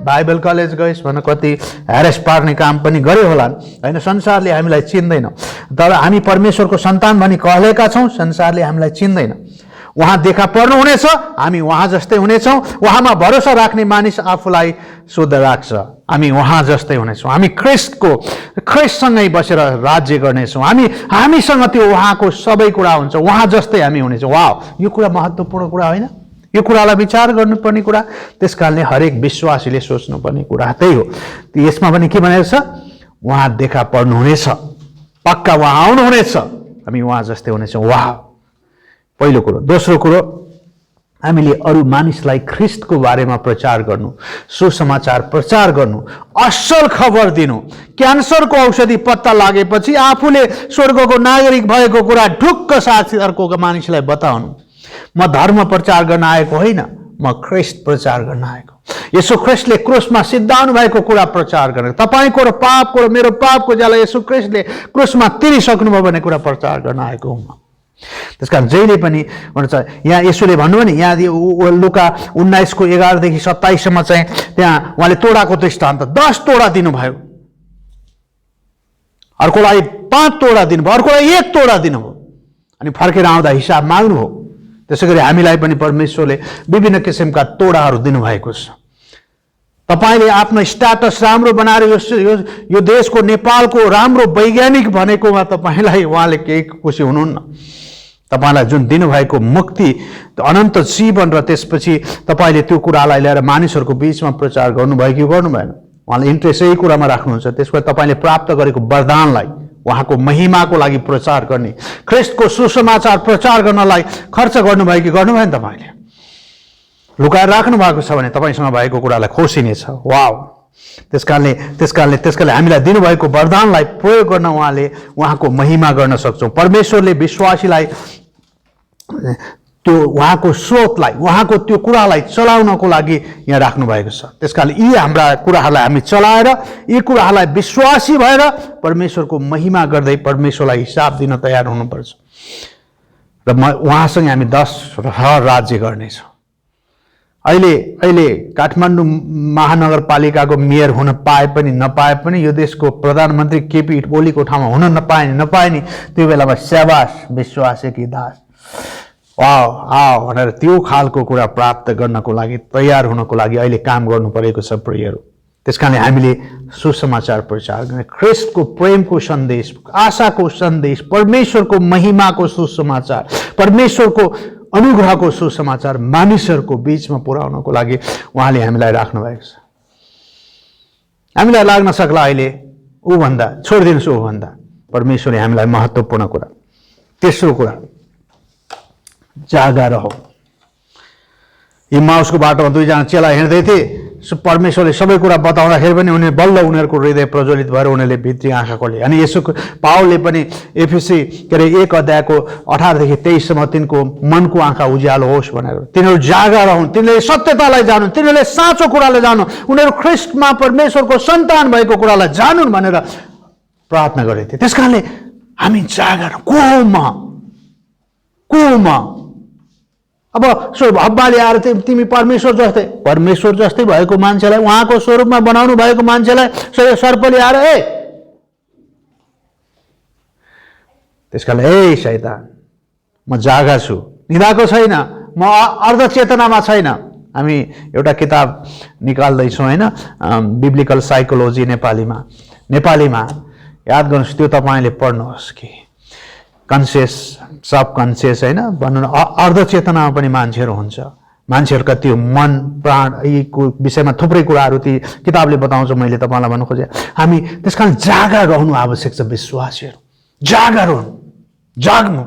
बाइबल कलेज गइस् भनेर कति ह्यारेस पार्ने काम पनि गरे होलान् हैन। संसारले हामीलाई चिन्दैन, तर हामी परमेश्वरको सन्तान भनी कहलेका छौं, संसारले हामीलाई चिन्दैन। उहाँ देखा पर्नुहुनेछ, हामी उहाँ जस्तै हुनेछौँ। उहाँमा भरोसा राख्ने मानिस आफूलाई शुद्ध राख्छ, हामी उहाँ जस्तै हुनेछौँ। हामी ख्रिस्टसँगै बसेर राज्य गर्नेछौँ। हामीसँग त्यो उहाँको सबै कुरा हुन्छ, उहाँ जस्तै हामी हुनेछौँ। वाह, यो कुरा महत्त्वपूर्ण कुरा होइन? यो कुरालाई विचार गर्नुपर्ने कुरा, त्यसकारणले हरेक विश्वासीले सोच्नुपर्ने कुरा त्यही हो। यसमा पनि के भनेको छ? उहाँ देखा पर्नुहुनेछ, पक्का उहाँ आउनुहुनेछ, हामी उहाँ जस्तै हुनेछौँ। वाह, पहिलो कुरो। दोस्रो कुरो, हामीले अरू मानिसलाई ख्रिस्टको बारेमा प्रचार गर्नु, सुसमाचार प्रचार गर्नु, असल खबर दिनु। क्यान्सरको औषधि पत्ता लागेपछि आफूले स्वर्गको नागरिक भएको कुरा ढुक्क साथ अर्को मानिसलाई बताउनु। म धर्म प्रचार गर्न आएको होइन, म ख्रिस्ट प्रचार गर्न आएको। यसो ख्रिस्टले क्रुसमा सिद्धाउनु भएको कुरा प्रचार गर्ने, तपाईँको र पापको र मेरो पापको ज्याला यसो ख्रिस्टले क्रुसमा तिरिसक्नुभयो भन्ने कुरा प्रचार गर्न आएको हुँ म। त्यसकारण जहिले पनि भन्छ, यहाँ यसोले भन्नुभयो नि, यहाँ लुका 19:11 - 27 चाहिँ त्यहाँ उहाँले तोडाको दृष्टान्त 10 तोडा दिनुभयो, अर्कोलाई 5 तोडा दिनुभयो, अर्कोलाई 1 तोडा दिनुभयो, अनि फर्केर आउँदा हिसाब माग्नुभयो। त्यसै गरी हामीलाई पनि परमेश्वरले विभिन्न किसिमका तोडाहरू दिनुभएको छ। तपाईँले आफ्नो स्ट्याटस राम्रो बनाएर यो देशको नेपालको राम्रो वैज्ञानिक भनेकोमा तपाईँलाई उहाँले केही खुसी हुनुहुन्न। तपाईँलाई जुन दिनुभएको मुक्ति, अनन्त जीवन र त्यसपछि तपाईँले त्यो कुरालाई ल्याएर मानिसहरूको बिचमा प्रचार गर्नुभयो कि गर्नु भएन? उहाँले इन्ट्रेस्ट यही कुरामा राख्नुहुन्छ। त्यसपछि तपाईँले प्राप्त गरेको वरदानलाई उहाँको महिमाको लागि प्रचार गर्ने, ख्रिस्टको सुसमाचार प्रचार गर्नलाई खर्च गर्नुभयो कि गर्नु भएन? तपाईँले लुकाएर राख्नु भएको छ भने तपाईँसँग भएको कुरालाई खोसिनेछ। वाउ! त्यसकारणले हामीलाई दिनुभएको वरदानलाई प्रयोग गर्न उहाँको महिमा गर्न सक्छौँ। परमेश्वरले विश्वासीलाई त्यो उहाँको स्रोतलाई, उहाँको त्यो कुरालाई चलाउनको लागि यहाँ राख्नु भएको छ। त्यसकारणले यी हाम्रा कुराहरूलाई हामी चलाएर, यी कुराहरूलाई विश्वासी भएर परमेश्वरको महिमा गर्दै परमेश्वरलाई हिसाब दिन तयार हुनुपर्छ। र उहाँसँग हामी 10 राज्य गर्नेछौँ। अहिले काठमाडौँ महानगरपालिकाको मेयर हुन पाए पनि नपाए पनि, यो देशको प्रधानमन्त्री केपी ओलीको ठाउँमा हुन नपाए नि त्यो बेलामा स्याबास विश्वासी कि दास, आओ भनेर त्यो खालको कुरा प्राप्त गर्नको लागि, तयार हुनको लागि अहिले काम गर्नु परेको छ प्रियहरू। त्यसकारणले हामीले सुसमाचार प्रचार गर्ने, ख्रिस्टको प्रेमको सन्देश, आशाको सन्देश, परमेश्वरको महिमाको सुसमाचार, परमेश्वरको अनुग्रहको सुसमाचार मानिसहरूको बिचमा पुर्याउनको लागि उहाँले हामीलाई राख्नु भएको छ। हामीलाई लाग्न सक्ला अहिले ऊभन्दा छोडिदिनुहोस्, ऊभन्दा परमेश्वरले हामीलाई महत्त्वपूर्ण कुरा। तेस्रो कुरा, जागा रहो। इम्माउसको बाटोमा 2 जना चेला हिँड्दै थिए। परमेश्वरले सबै कुरा बताउँदाखेरि पनि उनीहरूको हृदय प्रज्वलित भएर उनीहरूले भित्री आँखा खोले। अनि यसो पावलले पनि एफएसी 1 अध्यायको 18 - 23 तिनको मनको आँखा उज्यालो होस् भनेर, तिनीहरू जागा रहन्, तिनीहरूले सत्यतालाई जानुन्, तिनीहरूले साँचो कुरालाई जानुन्, उनीहरू ख्रिस्टमा परमेश्वरको सन्तान भएको कुरालाई जानुन् भनेर प्रार्थना गरेको थिए। त्यसकारणले हामी जागा कोमा अब हब्बाले आएर तिमी परमेश्वर जस्तै भएको मान्छेलाई, उहाँको स्वरूपमा बनाउनु भएको मान्छेलाई सर्पले आएर त्यसकारणले शैतान, म जागा छु, निदाएको छैन, म अर्ध चेतनामा छैन। हामी एउटा किताब निकाल्दैछौँ होइन, बिब्लिकल साइकोलोजी नेपालीमा याद गर्नुहोस्, त्यो तपाईँले पढ्नुहोस् कि कन्सियस सबकन्सियस होइन, भनौँ न अर्ध चेतनामा पनि मान्छेहरू हुन्छ। मान्छेहरूका त्यो मन प्राण यीको विषयमा थुप्रै कुराहरू ती किताबले बताउँछ। मैले तपाईँलाई भन्नु खोजेँ, हामी त्यसकारण जागा रहनु आवश्यक छ। विश्वासीहरू जागा रहनु, जाग्नु,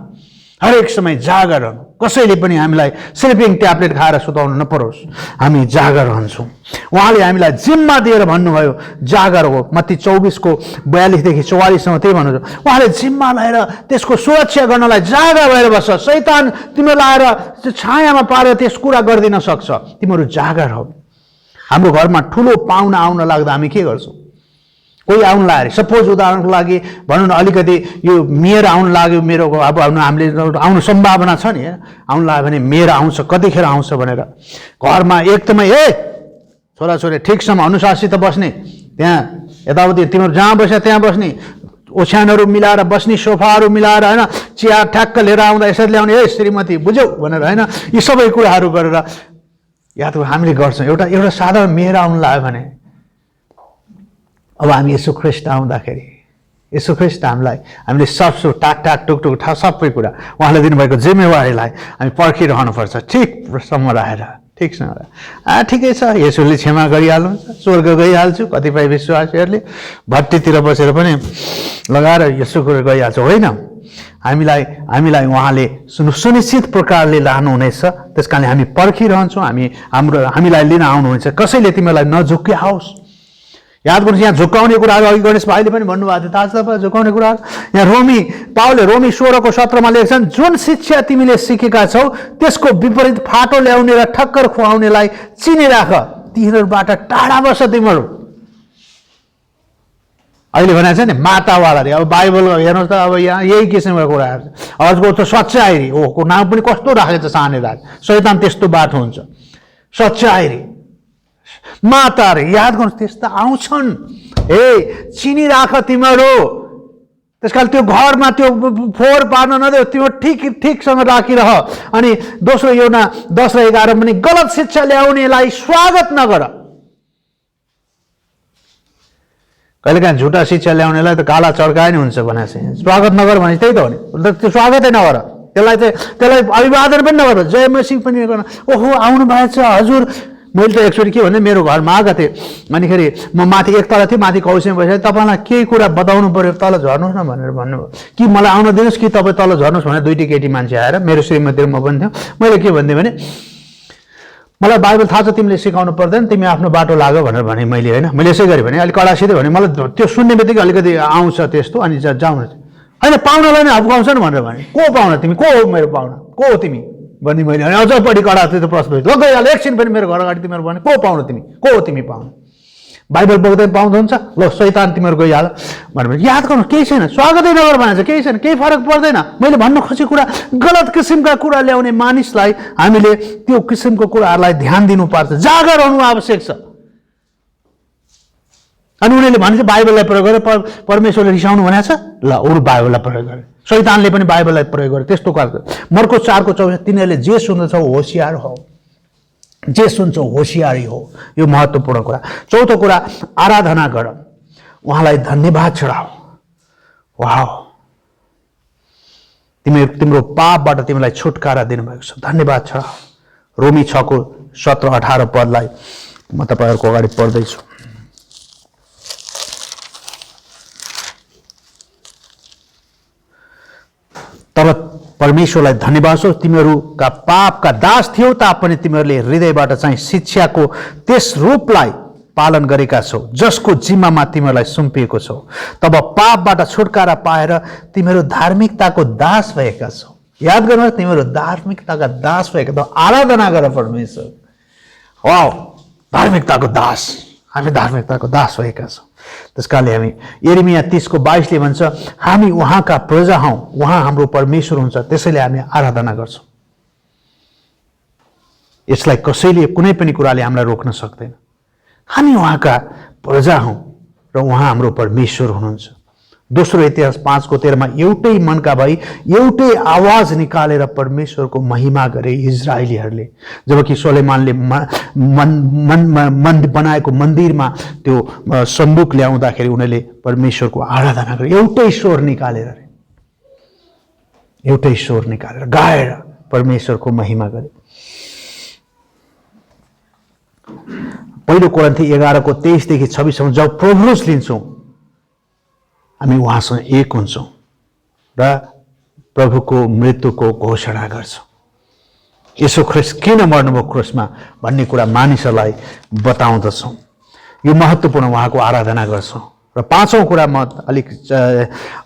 हरेक समय जागा रहनु। कसैले पनि हामीलाई स्लिपिङ ट्याब्लेट खाएर सुताउनु नपरोस्, हामी जागा रहन्छौँ। उहाँले हामीलाई जिम्मा दिएर भन्नुभयो जागा रहो। मत्ती 24:42 - 44 त्यही भन्नुहुन्छ। उहाँले जिम्मा लिएर त्यसको सुरक्षा गर्नलाई जागा भएर बस्छ। शैतान तिमीलाई आएर छायामा पारेर त्यस कुरा गरिदिन सक्छ, तिमीहरू जागा रह। हाम्रो घरमा ठुलो पाहुना आउन लाग्दा हामी के गर्छौँ? कोही आउनु लाग्यो, सपोज उदाहरणको लागि भनौँ न, अलिकति यो मेयर आउनु लाग्यो, मेरो अब हामीले आउनु सम्भावना छ नि, आउनु लाग्यो भने मेयर आउँछ, कतिखेर आउँछ भनेर घरमा एकदमै छोराछोरी ठिकसँग अनुशासित बस्ने, त्यहाँ यताउति तिमीहरू जहाँ बस्या त्यहाँ बस्ने, ओछ्यानहरू मिलाएर बस्ने, सोफाहरू मिलाएर होइन, चिया ठ्याक्क लिएर आउँदा यसरी ल्याउने, श्रीमती बुझ्यौ भनेर होइन, यी सबै कुराहरू गरेर या त हामीले गर्छौँ। एउटा साधारण मेयर आउनु लाग्यो भने अब हामी यसो ख्रिस्ट आउँदाखेरि यसो ख्रिस्ट हामीले सब टाक टुक सबै कुरा उहाँले दिनुभएको जिम्मेवारीलाई हामी पर्खिरहनुपर्छ, ठिकसम्म राखेर ठिकसँग ठिकै छ, यसोले क्षमा गरिहाल्नुहुन्छ, स्वर्ग गइहाल्छु। कतिपय विश्वासीहरूले भट्टीतिर बसेर पनि लगाएर यसो गरेर गइहाल्छ, होइन। हामीलाई उहाँले सुनिश्चित प्रकारले लानुहुनेछ। त्यस कारणले हामी पर्खिरहन्छौँ, हामीलाई लिन आउनुहुन्छ। कसैले तिमीलाई नझुक्क्याओस्। याद गर्नुहोस्, यहाँ झुक्काउने कुराहरू अघि गणेश भाइले पनि भन्नुभएको थियो, थाहा छ तपाईँ झुक्काउने कुराहरू? यहाँ पावलले रोमी 16:17 लेख्छन्, जुन शिक्षा तिमीले सिकेका छौ त्यसको विपरीत फाटो ल्याउने र ठक्कर खुवाउनेलाई चिनिराख, तिनीहरूबाट टाढा बस तिमीहरू। अहिले भनेको छ नि मातावाला रे, अब बाइबल हेर्नुहोस् त, अब यहाँ यही किसिमका कुराहरू छ। अर्को त सच्चाइ रे, ओको नाम पनि कस्तो राखेको छ सानै राख, शैतान त्यस्तो बाटो हुन्छ। सच्चाइ रे, माता रे, याद गर्नुहोस् त्यस्ता आउँछन्। चिनिराख तिमीहरू। त्यसकारण त्यो घरमा त्यो फोहोर पार्न नदेऊ, तिमीहरू ठिकसँग राखिरह। अनि दोस्रो योना 10:11 पनि गलत शिक्षा ल्याउनेलाई स्वागत नगर। कहिलेकाहीँ झुटा शिक्षा ल्याउनेलाई त काला चर्काए नि हुन्छ भने स्वागत नगर भने त्यही त हो नि, त्यो स्वागतै नगर। त्यसलाई अभिवादन पनि नगर, जय मसिंह पनि गर्न। ओहो आउनु भएको छ हजुर। मैले त एकचोटि के भने मेरो घरमा आएको थिएँ, अनिखेरि म माथि एक तल थिएँ, माथि कौसीमा बसेँ। तपाईँलाई केही कुरा बताउनु पर्यो, तल झर्नुहोस् न भनेर भन्नुभयो। कि मलाई आउन दिनुहोस् कि तपाईँ तल झर्नुहोस् भनेर दुईटी केटी मान्छे आएर मेरो श्रीमती म पनि थियो। मैले के भनिदिएँ भने मलाई बाइबल थाहा छ, तिमीले सिकाउनु पर्दैन, तिमी आफ्नो बाटो लाग भनेर भने मैले, होइन मैले यसै गरेँ भने। अलिक कडासिँदै भने मलाई त्यो सुन्ने बित्तिकै अलिकति आउँछ त्यस्तो। अनि जाउँ होइन पाहुनालाई नै हप्काउँछन् भनेर भने, को पाहुना तिमी, को हो मेरो पाहुना, को हो तिमी भन्ने मैले। अनि अझ बढी कडा थियो त्यो प्रश्न, ल गइहाल एकछिन पनि मेरो घर अगाडि तिमीहरू भने, को पाहुना तिमी, को हो तिमी पाहुना, बाइबल बोक्दै पाउँदो हुन्छ, ल शैतान तिमीहरू गइहाल भनेर। याद गर्नु केही छैन, स्वागतै नगर भनेको छ, केही छैन, केही फरक पर्दैन। मैले भन्नु खोजेको कुरा, गलत किसिमका कुरा ल्याउने मानिसलाई हामीले त्यो किसिमको कुराहरूलाई ध्यान दिनुपर्छ, जागर रहनु आवश्यक छ। अनि उनीहरूले भन्छ बाइबललाई प्रयोग गरेर परमेश्वरले रिसाउनु भनेको छ, ल उनीहरू बाइबललाई प्रयोग गरे, शैतानले पनि बाइबललाई प्रयोग गरे, त्यस्तो गर्छ। मर्को 4:24 तिनीहरूले जे सुन्दछौ होसियार हो, जे सुन्छौ होसियारी हो। यो महत्त्वपूर्ण कुरा। चौथो कुरा, आराधना गर, उहाँलाई धन्यवाद चढाऊ। वाह, तिम्रो पापबाट तिमीलाई छुटकारा दिनुभएको छ, धन्यवाद चढाऊ। रोमी 6:17-18 पदलाई म तपाईँहरूको अगाडि पढ्दैछु। तर परमेश्वरलाई धन्यवाद हो, तिमीहरूका पापका दास थियौ तापनि तिमीहरूले हृदयबाट चाहिँ शिक्षाको त्यस रूपलाई पालन गरेका छौ जसको जिम्मामा तिमीहरूलाई सुम्पिएको छौ। तब पापबाट छुटकारा पाएर तिमीहरू धार्मिकताको दास भएका छौ। याद गर्नुहोस्, तिमीहरू धार्मिकताका दास भएका छौ। आराधना गर परमेश्वर। वाह, धार्मिकताको दास, हामी धार्मिकताको दास भएका छौँ। त्यसकारणले हामी यिर्मिया 30:22 भन्छ, हामी उहाँका प्रजा हौँ, उहाँ हाम्रो परमेश्वर हुन्छ, त्यसैले हामी आराधना गर्छौँ। यसलाई कसैले कुनै पनि कुराले हामीलाई रोक्न सक्दैन। हामी उहाँका प्रजा हौँ र उहाँ हाम्रो परमेश्वर हुनुहुन्छ। दोस्रो इतिहास 5:13 एउटै मनका भई एउटै आवाज निकालेर परमेश्वरको महिमा गरे इजरायलीहरूले। जबकि सोलेमानले बनाएको मन्दिरमा त्यो सन्दुक ल्याउँदाखेरि उनीहरूले परमेश्वरको आराधना गरे, एउटै स्वर निकालेर गाएर परमेश्वरको महिमा गरे। पहिलो कोरिन्थी 11:23-26 जब प्रोग्रेस लिन्छौँ हामी उहाँसँग एक हुन्छौँ र प्रभुको मृत्युको घोषणा गर्छौँ। यसो ख्रिस्ट किन मर्नुभयो क्रुसमा भन्ने कुरा मानिसहरूलाई बताउँदछौँ। यो महत्त्वपूर्ण, उहाँको आराधना गर्छौँ। र पाँचौँ कुरा म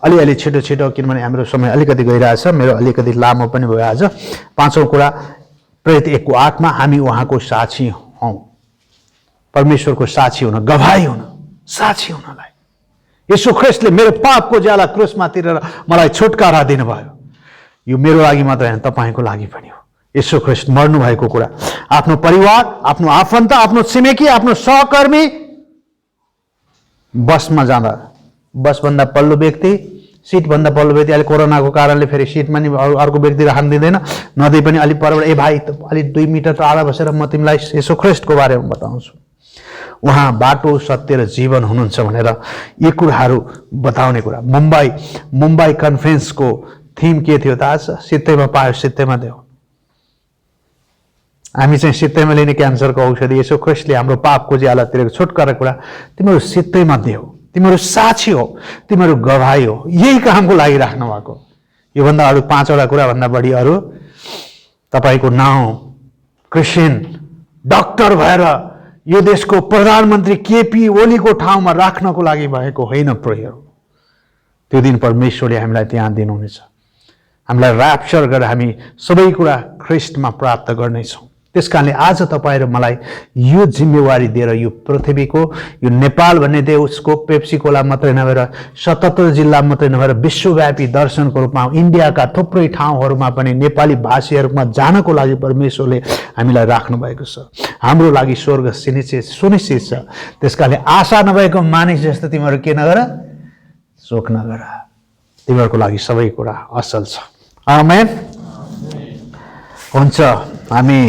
अलिअलि छिटो किनभने हाम्रो समय अलिकति गइरहेछ, मेरो अलिकति लामो पनि भयो आज। पाँचौँ कुरा, प्रेरित 1:8 हामी उहाँको साक्षी हौँ। परमेश्वरको साक्षी हुन, गवाही हुन, साक्षी हुनलाई यसो ख्रिस्टले मेरो पापको ज्याला क्रुसमा तिरेर मलाई छुटकारा दिनुभयो। यो मेरो लागि मात्र होइन, तपाईँको लागि पनि हो। यसो ख्रिस्ट मर्नु भएको कुरा आफ्नो परिवार, आफ्नो आफन्त, आफ्नो छिमेकी, आफ्नो सहकर्मी बसमा जाँदा, बसभन्दा पल्लो व्यक्ति, सिटभन्दा पल्लो व्यक्ति, अहिले कोरोनाको कारणले फेरि सिटमा नि अर्को व्यक्ति राख्न दिँदैन, नदिए पनि अलिक परबाट ए भाइ अलिक 2 मिटर टाढा बसेर म तिमीलाई यसो ख्रिस्टको बारेमा बताउँछु। उहाँ बाटो, सत्य र जीवन हुनुहुन्छ भनेर यी कुराहरू बताउने कुरा। मुम्बई कन्फरेन्सको थिम के थियो थाहा छ? सित्तैमा पायो सित्तैमा देऊ। हामी चाहिँ सित्तैमा लिने क्यान्सरको औषधि, यसो ख्रिस्टले हाम्रो पापको ज्याला तिरेको छुटकारा कुरा तिमीहरू सित्तैमा देऊ। तिमीहरू साक्षी हो, तिमीहरू गवाही हो, यही कामको लागि राख्नु भएको। योभन्दा अरू 5वटा कुराभन्दा बढी अरू तपाईँको नाउँ क्रिस्चियन डक्टर भएर यो देशको प्रधानमन्त्री केपी ओलीको ठाउँमा राख्नको लागि भएको होइन प्रेयर। त्यो दिन परमेश्वरले हामीलाई त्यहाँ दिनुहुनेछ। हामीलाई ऱ्याप्चर गरेर हामी सबै कुरा ख्रिस्टमा प्राप्त गर्नेछौँ। त्यस कारणले आज तपाईँ र मलाई यो जिम्मेवारी दिएर यो पृथ्वीको यो नेपाल भन्ने देशको पेप्सी कोला मात्रै नभएर 77 जिल्ला मात्रै नभएर विश्वव्यापी दर्शनको रूपमा इन्डियाका थुप्रै ठाउँहरूमा पनि नेपाली भाषीहरूमा जानको लागि परमेश्वरले हामीलाई राख्नु भएको छ। हाम्रो लागि स्वर्ग सुनिश्चित छ। त्यस कारणले आशा नभएको मानिस जस्तो तिमीहरू के नगर, शोक नगर, तिमीहरूको लागि सबै कुरा असल छ। आमेन। हुन्छ, हामी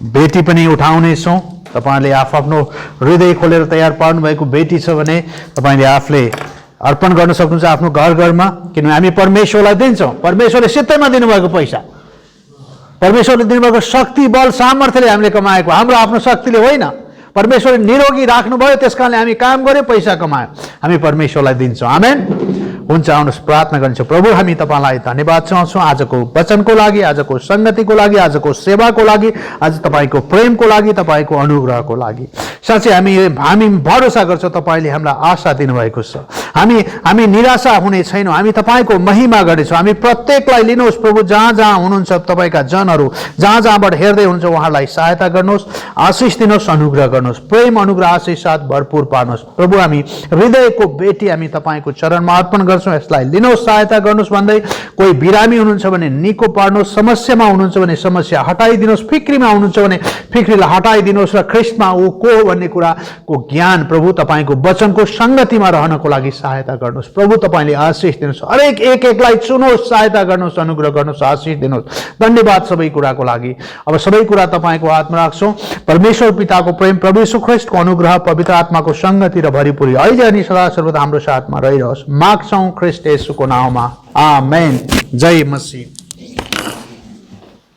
बेटी पनि उठाउनेछौँ। तपाईँले आफ्नो हृदय खोलेर तयार पार्नु भएको बेटी छ भने तपाईँले आफूले अर्पण गर्न सक्नुहुन्छ आफ्नो घर घरमा, किनभने हामी परमेश्वरलाई दिन्छौँ। परमेश्वरले सित्तैमा दिनुभएको पैसा, परमेश्वरले दिनुभएको शक्ति बल सामर्थ्यले हामीले कमाएको, हाम्रो आफ्नो शक्तिले होइन। परमेश्वरले निरोगी राख्नुभयो, त्यस कारणले हामी काम गऱ्यौँ, पैसा कमायौँ, हामी परमेश्वरलाई दिन्छौँ। आमेन। हुन्छ, आउनुहोस् प्रार्थना गरिन्छौँ। प्रभु, हामी तपाईँलाई धन्यवाद चाहन्छौँ आजको वचनको लागि, आजको सङ्गतिको लागि, आजको सेवाको लागि, आज तपाईँको प्रेमको लागि, तपाईँको अनुग्रहको लागि। साँच्चै हामी भरोसा गर्छौँ तपाईँले हामीलाई आशा दिनुभएको छ। हामी निराशा हुने छैनौँ, हामी तपाईँको महिमा गर्नेछौँ। हामी प्रत्येकलाई लिनुहोस् प्रभु, जहाँ जहाँ हुनुहुन्छ तपाईँका जनहरू, जहाँ जहाँबाट हेर्दै हुनुहुन्छ उहाँलाई सहायता गर्नुहोस्, आशिष दिनुहोस्, अनुग्रह गर्नुहोस्, प्रेम अनुग्रह आशिष साथ भरपूर पार्नुहोस्। प्रभु, हामी हृदयको बेटी हामी तपाईँको चरणमा अर्पण गर्छौँ, यसलाई लिनुहोस्, सहायता गर्नुहोस् भन्दै कोही बिरामी हुनुहुन्छ भने निको पार्नुहोस्, समस्यामा हुनुहुन्छ भने समस्या हटाइदिनुहोस्, फिक्रीमा हुनुहुन्छ भने फिक्रीलाई हटाइदिनुहोस् र ख्रिस्टमा ऊ को भन्ने कुराको ज्ञान प्रभु तपाईँको वचनको सङ्गतिमा रहनको लागि सहायता गर्नुहोस्। प्रभु, तपाईँले आशिष दिनुहोस्, हरेक एकलाई चुनुहोस्, सहायता गर्नुहोस्, अनुग्रह गर्नुहोस्, आशिष दिनुहोस्। धन्यवाद सबै कुराको लागि। अब सबै कुरा तपाईँको हातमा राख्छौँ। परमेश्वर पिताको प्रेम, प्रभु यीशु ख्रिस्टको अनुग्रह, पवित्र आत्माको सङ्गति र भरिपुरी अहिले अनि सदा सर्वदा हाम्रो साथमा रहिरहोस्। माग्छौँ ख्रिस्ट येशूको नाउँमा, आमेन। जय मसीह।